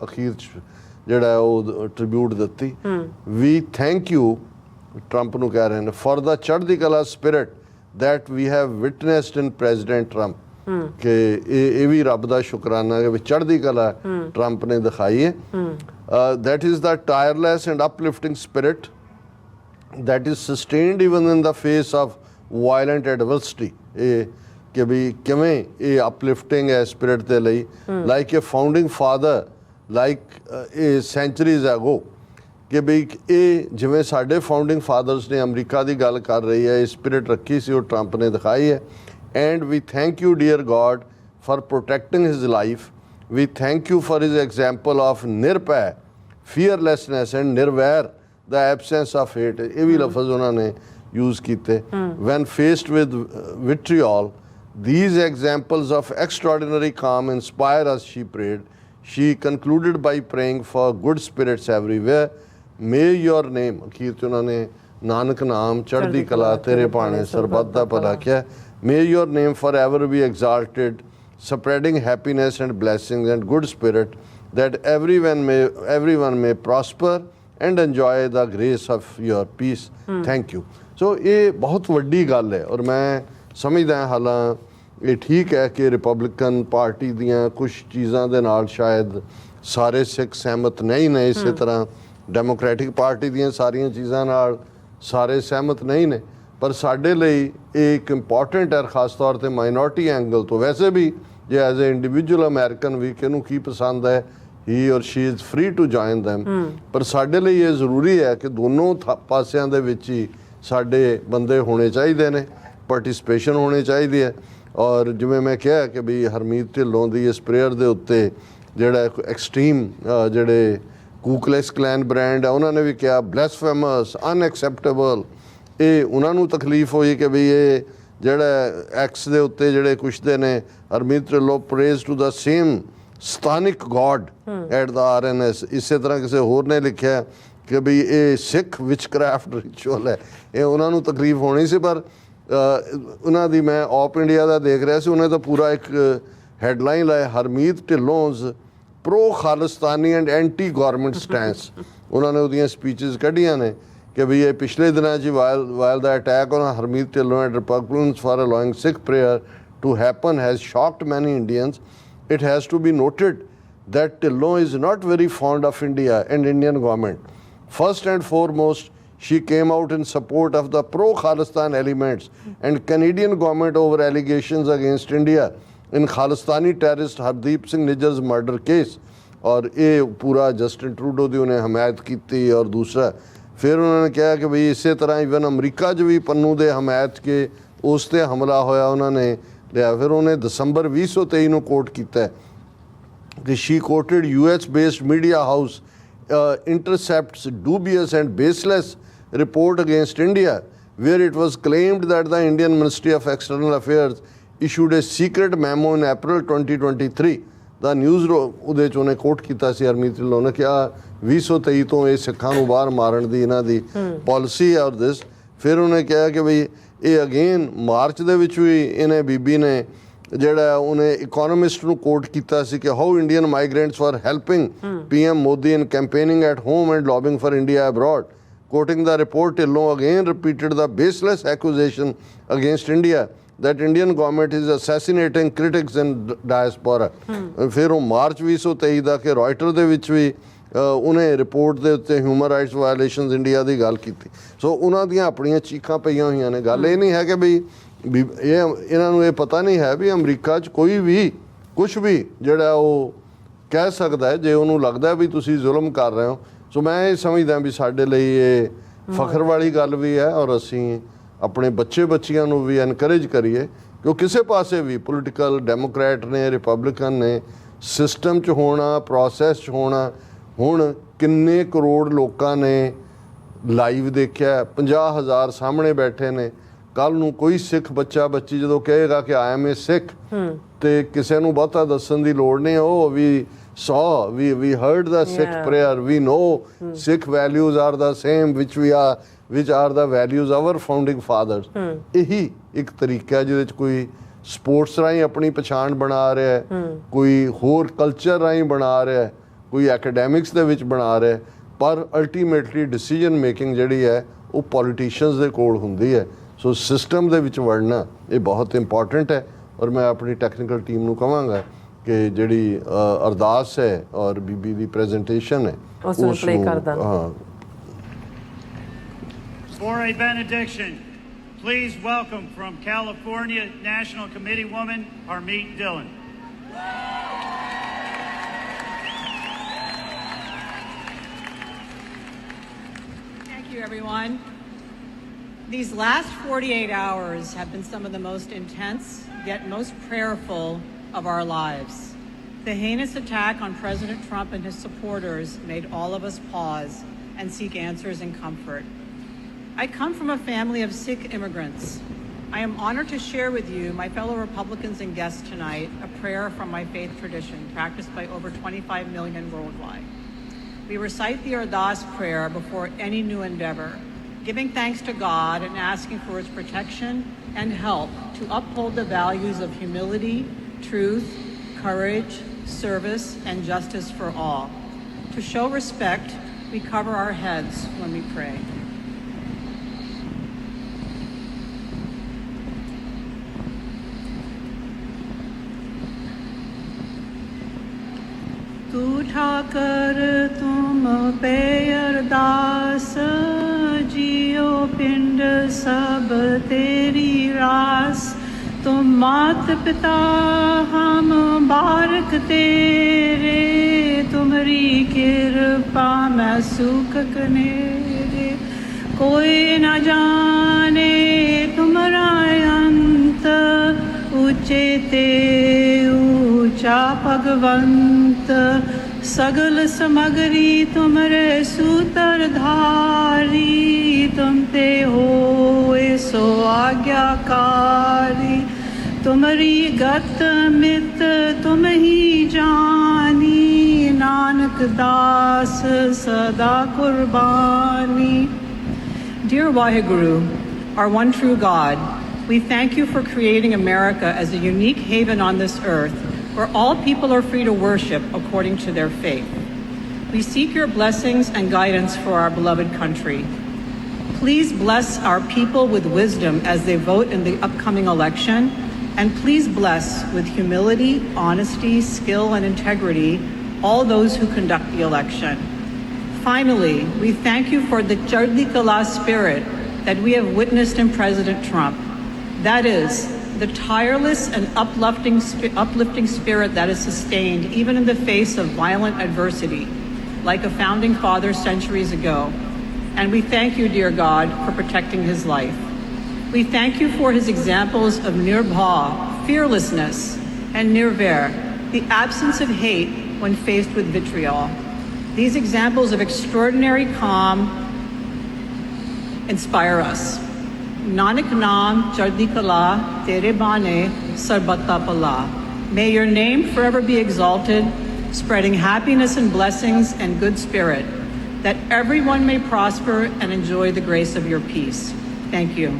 ਅਖੀਰ 'ਚ ਜਿਹੜਾ ਉਹ ਟ੍ਰਿਬਿਊਟ ਦਿੱਤੀ ਵੀ ਥੈਂਕ ਯੂ ਟਰੰਪ ਨੂੰ ਕਹਿ ਰਹੇ ਨੇ ਫॉर the ਚੜ੍ਹਦੀ ਕਲਾ spirit that we have witnessed in President Trump ਕਿ ਇਹ ਵੀ ਰੱਬ ਦਾ ਸ਼ੁਕਰਾਨਾ ਹੈ ਵੀ ਚੜ੍ਹਦੀ ਕਲਾ ਟਰੰਪ ਨੇ ਦਿਖਾਈ ਹੈ that is the tireless and uplifting spirit that is sustained even in the face of violent adversity. ਇਹ ਕਿ ਵੀ ਕਿਵੇਂ ਇਹ uplifting ਹੈ spirit ਦੇ ਲਈ like a founding father like a centuries ago ਕਿ ਵੀ ਇਹ ਜਿਵੇਂ ਸਾਡੇ ਫਾਊਂਡਿੰਗ ਫਾਦਰਸ ਨੇ ਅਮਰੀਕਾ ਦੀ ਗੱਲ ਕਰ ਰਹੀ ਹੈ ਇਹ ਸਪਿਰਿਟ ਰੱਖੀ ਸੀ ਉਹ ਟਰੰਪ ਨੇ ਦਿਖਾਈ ਹੈ and we thank you dear God for protecting his life. We thank you for his example of nirbhay, fearlessness and nirvair, the absence of hate. ਇਹ ਵੀ ਲਫ਼ਜ਼ ਉਹਨਾਂ ਨੇ ਯੂਜ਼ ਕੀਤੇ when faced with vitriol. These examples of extraordinary calm inspire us, she prayed. She concluded by praying for good spirits everywhere. May your name, ਅਖੀਰ 'ਚ ਉਹਨਾਂ ਨੇ ਨਾਨਕ ਨਾਮ ਚੜ੍ਹਦੀ ਕਲਾ ਤੇਰੇ ਭਾਣੇ ਸਰਬੱਤ ਦਾ ਭਲਾ ਕਿਹਾ May your name forever be exalted, spreading happiness and blessings and good spirit, that everyone may prosper and enjoy the grace of your peace. Thank you. So ਇਹ ਬਹੁਤ ਵੱਡੀ ਗੱਲ ਹੈ ਔਰ ਮੈਂ ਸਮਝਦਾ ਹਾਲਾਂ ਇਹ ਠੀਕ ਹੈ ਕਿ ਰਿਪਬਲਿਕਨ ਪਾਰਟੀ ਦੀਆਂ ਕੁਝ ਚੀਜ਼ਾਂ ਦੇ ਨਾਲ ਸ਼ਾਇਦ ਸਾਰੇ ਸਿੱਖ ਸਹਿਮਤ ਨਹੀਂ ਨੇ, ਇਸੇ ਤਰ੍ਹਾਂ ਡੈਮੋਕ੍ਰੈਟਿਕ ਪਾਰਟੀ ਦੀਆਂ ਸਾਰੀਆਂ ਚੀਜ਼ਾਂ ਨਾਲ ਸਾਰੇ ਸਹਿਮਤ ਨਹੀਂ ਨੇ। ਪਰ ਸਾਡੇ ਲਈ ਇਹ ਇੱਕ ਇੰਪੋਰਟੈਂਟ ਹੈ, ਖਾਸ ਤੌਰ ਤੇ ਮਾਈਨੋਰਟੀ ਐਂਗਲ ਤੋਂ। ਵੈਸੇ ਵੀ ਜੇ ਐਜ਼ ਏ ਇੰਡੀਵਿਜੂਅਲ ਅਮਰੀਕਨ ਵੀ ਕਿਹਨੂੰ ਕੀ ਪਸੰਦ ਹੈ, he or she is free to join them, ਪਰ ਸਾਡੇ ਲਈ ਇਹ ਜ਼ਰੂਰੀ ਹੈ ਕਿ ਦੋਨੋਂ ਪਾਸਿਆਂ ਦੇ ਵਿੱਚ ਹੀ ਸਾਡੇ ਬੰਦੇ ਹੋਣੇ ਚਾਹੀਦੇ ਨੇ, ਪਾਰਟਿਸਿਪੇਸ਼ਨ ਹੋਣੀ ਚਾਹੀਦੀ ਹੈ। ਔਰ ਜਿਵੇਂ ਮੈਂ ਕਿਹਾ ਕਿ ਵੀ ਹਰਮੀਤ ਢਿੱਲੋਂ ਦੀ ਇਸ ਪ੍ਰੇਅਰ ਦੇ ਉੱਤੇ ਜਿਹੜਾ ਐਕਸਟ੍ਰੀਮ ਜਿਹੜੇ ਕੂਕਲੈਕਸ ਕਲੈਨ ਬ੍ਰਾਂਡ ਹੈ ਉਹਨਾਂ ਨੇ ਵੀ ਕਿਹਾ ਬਲੈਸਫੇਮਸ, ਅਨਐਕਸੈਪਟੇਬਲ। ਇਹ ਉਹਨਾਂ ਨੂੰ ਤਕਲੀਫ ਹੋਈ ਕਿ ਵੀ ਇਹ ਜਿਹੜਾ ਐਕਸ ਦੇ ਉੱਤੇ ਜਿਹੜੇ ਕੁਛਦੇ ਨੇ Harmeet Dhillon praise to the same ਸਥਾਨਿਕ ਗੋਡ ਐਟ ਦਾ RNS। ਇਸੇ ਤਰ੍ਹਾਂ ਕਿਸੇ ਹੋਰ ਨੇ ਲਿਖਿਆ ਕਿ ਵੀ ਇਹ ਸਿੱਖ ਵਿਚਕ੍ਰਾਫਟ ਰਿਚੁਅਲ ਹੈ। ਇਹ ਉਹਨਾਂ ਨੂੰ ਤਕਲੀਫ ਹੋਣੀ ਸੀ, ਪਰ ਉਹਨਾਂ ਦੀ ਮੈਂ ਆਪ ਇੰਡੀਆ ਦਾ ਦੇਖ ਰਿਹਾ ਸੀ, ਉਹਨੇ ਤਾਂ ਪੂਰਾ ਇੱਕ ਹੈਡਲਾਈਨ ਲਾਇਆ Harmeet Dhillon's pro Khalistani and anti government stance. ਉਹਨਾਂ ਨੇ ਉਹਦੀਆਂ ਸਪੀਚਸ ਕੱਢੀਆਂ ਨੇ ਕਿ ਵੀ ਇਹ ਪਿਛਲੇ ਦਿਨਾਂ 'ਚ ਵਾਇਲ ਦਾ attack on Harmeet Dhillon and Republicans for allowing Sikh prayer to happen has shocked many Indians. It has to be noted that Dhillon is not very fond of India and Indian government. First and foremost, she came out in support of the pro-Khalistan elements and Canadian government over allegations against India in Khalistani terrorist Hardeep Singh Nijjar's murder case. और ये पूरा Justin Trudeau ਦੀ ਉਹਨੇ ਹਮਾਇਤ ਕੀਤੀ। और दूसरा फिर उन्होंने कहा कि भाई इसी तरह इवन अमरीका 'ਚ भी पन्नू ਦੇ ਹਮਾਇਤ के उस ਤੇ ਹਮਲਾ ਹੋਇਆ ਉਹਨਾਂ ਨੇ ਲਿਆ। ਫਿਰ ਉਹਨੇ ਦਸੰਬਰ 2023 ਨੂੰ ਕੋਟ ਕੀਤਾ ਕਿ she quoted US based media house intercepts dubious and baseless report against India where it was claimed that the Indian Ministry of External Affairs issued a secret memo in April 2023। The news ਉਹਦੇ 'ਚ ਉਹਨੇ ਕੋਟ ਕੀਤਾ ਸੀ ਹਰਮੀਤ ਢਿੱਲੋਂ ਨੇ ਕਿਹਾ 2023 ਤੋਂ ਇਹ ਸਿੱਖਾਂ ਨੂੰ ਬਾਹਰ ਮਾਰਨ ਦੀ ਇਹਨਾਂ ਦੀ ਪਾਲਿਸੀ ਹੈ। ਔਰ ਦਿਸ ਫਿਰ ਉਹਨੇ ਕਿਹਾ ਕਿ ਬਈ ਇਹ ਅਗੇਨ ਮਾਰਚ ਦੇ ਵਿੱਚ ਵੀ ਇਹਨੇ ਬੀਬੀ ਨੇ ਜਿਹੜਾ ਉਹਨੇ ਇਕੋਨੋਮਿਸਟ ਨੂੰ ਕੋਟ ਕੀਤਾ ਸੀ ਕਿ how Indian migrants for helping PM Modi in campaigning at home and lobbying for India abroad. Quoting the report Dhillon again repeated the baseless accusation against India that Indian government is assassinating critics in diaspora। ਫਿਰ ਉਹ March 2023 ਦਾ ਕਿ ਰॉयटर ਦੇ ਵਿੱਚ ਵੀ ਉਹਨੇ report ਦੇ ਉੱਤੇ human rights violations India ਦੀ ਗੱਲ ਕੀਤੀ। ਸੋ ਉਹਨਾਂ ਦੀਆਂ ਆਪਣੀਆਂ ਚੀਖਾਂ ਪਈਆਂ ਹੋਈਆਂ ਨੇ। ਗੱਲ ਇਹ ਨਹੀਂ ਹੈ ਕਿ ਵੀ ਇਹਨਾਂ ਨੂੰ ਇਹ ਪਤਾ ਨਹੀਂ ਹੈ ਵੀ ਅਮਰੀਕਾ 'ਚ ਕੋਈ ਵੀ ਕੁਛ ਵੀ ਜਿਹੜਾ ਉਹ ਕਹਿ ਸਕਦਾ ਹੈ ਜੇ ਉਹਨੂੰ ਲੱਗਦਾ ਵੀ ਤੁਸੀਂ ਜ਼ੁਲਮ ਕਰ ਰਹੇ ਹੋ। ਸੋ ਮੈਂ ਇਹ ਸਮਝਦਾ ਵੀ ਸਾਡੇ ਲਈ ਇਹ ਫਖਰ ਵਾਲੀ ਗੱਲ ਵੀ ਹੈ ਔਰ ਅਸੀਂ ਆਪਣੇ ਬੱਚੇ ਬੱਚੀਆਂ ਨੂੰ ਵੀ ਐਨਕਰੇਜ ਕਰੀਏ ਕਿ ਉਹ ਕਿਸੇ ਪਾਸੇ ਵੀ ਪੋਲੀਟੀਕਲ ਡੈਮੋਕ੍ਰੈਟ ਨੇ ਰਿਪਬਲਿਕਨ ਨੇ ਸਿਸਟਮ 'ਚ ਹੋਣਾ ਪ੍ਰੋਸੈਸ 'ਚ ਹੋਣਾ। ਹੁਣ ਕਿੰਨੇ ਕਰੋੜ ਲੋਕਾਂ ਨੇ ਲਾਈਵ ਦੇਖਿਆ, 50,000 ਸਾਹਮਣੇ ਬੈਠੇ ਨੇ। ਕੱਲ ਨੂੰ ਕੋਈ ਸਿੱਖ ਬੱਚਾ ਬੱਚੀ ਜਦੋਂ ਕਹੇਗਾ ਕਿ ਆਈ ਐਮ ਏ ਸਿੱਖ ਤੇ ਕਿਸੇ ਨੂੰ ਬਹੁਤਾ ਦੱਸਣ ਦੀ ਲੋੜ ਨਹੀਂ। ਉਹ ਵੀ saw, we heard the Sikh prayer, we know Sikh values are the same which are the values our founding fathers। ਇਹੀ ਇੱਕ ਤਰੀਕਾ ਜਿਹਦੇ 'ਚ ਕੋਈ ਸਪੋਰਟਸ ਰਾਹੀਂ ਆਪਣੀ ਪਛਾਣ ਬਣਾ ਰਿਹਾ ਹੈ, ਕੋਈ ਹੋਰ ਕਲਚਰ ਰਾਹੀਂ ਬਣਾ ਰਿਹਾ ਹੈ, ਕੋਈ ਐਕੈਡੈਮਿਕਸ ਦੇ ਵਿੱਚ ਬਣਾ ਰਿਹਾ, ਪਰ ਅਲਟੀਮੇਟਲੀ ਡਿਸੀਜਨ ਮੇਕਿੰਗ ਜਿਹੜੀ ਹੈ ਉਹ ਪੋਲੀਟੀਸ਼ੀਅਨਸ ਦੇ ਕੋਲ ਹੁੰਦੀ ਹੈ। ਸੋ ਸਿਸਟਮ ਦੇ ਵਿੱਚ ਵੜਨਾ ਇਹ ਬਹੁਤ ਇੰਪੋਰਟੈਂਟ ਹੈ। ਔਰ ਮੈਂ ਆਪਣੀ ਟੈਕਨੀਕਲ ਟੀਮ ਨੂੰ ਕਹਾਂਗਾ ਕਿ ਜਿਹੜੀ ਅਰਦਾਸ ਹੈ ਔਰ ਬੀਬੀ ਦੀ ਪ੍ਰੈਜੈਂਟੇਸ਼ਨ ਹੈ ਉਸ ਨੂੰ ਪਲੇ ਕਰਦਾ। ਹਾਂ। For a benediction, please welcome from California National Committee woman Harmeet Dillon. Thank you, everyone. These last 48 hours have been some of the most intense, yet most prayerful of our lives. The heinous attack on President Trump and his supporters made all of us pause and seek answers and comfort. I come from a family of Sikh immigrants. I am honored to share with you, my fellow Republicans and guests tonight, a prayer from my faith tradition practiced by over 25 million worldwide. We recite the Ardas prayer before any new endeavor, giving thanks to God and asking for his protection and help to uphold the values of humility, truth, courage, service, and justice for all. To show respect, we cover our heads when we pray. उठा कर तुम पे अरदास, जियो पिंड सब तेरी रास। तुम मात पिता हम बारक तेरे, तुम्हारी कृपा में सुख कनेरे। कोई न जाने तुम्हारा अंत, ऊंचे ते ऊंचा भगवंत। सगल समगरी तुमरे सूतर धारी, तुम ते होए सो आज्ञाकारी। तुम्हारी गत मित तुम ही जानी, नानक दास सदा कुर्बानी। Dear Waheguru, our one true God, we thank you for creating America as a unique haven on this earth where all people are free to worship according to their faith. We seek your blessings and guidance for our beloved country. Please bless our people with wisdom as they vote in the upcoming election, and please bless with humility, honesty, skill, and integrity all those who conduct the election. Finally, we thank you for the Chardi Kala spirit that we have witnessed in President Trump. That is, the tireless and uplifting spirit that is sustained even in the face of violent adversity, like a founding father centuries ago. And we thank you, dear God, for protecting his life. We thank you for his examples of nirbha, fearlessness, and nirvair, the absence of hate when faced with vitriol. These examples of extraordinary calm inspire us. Nanak Naam Chardi Kala Tere Bane Sarbata Pala. May your name forever be exalted, spreading happiness and blessings and good spirit, that everyone may prosper and enjoy the grace of your peace. Thank you.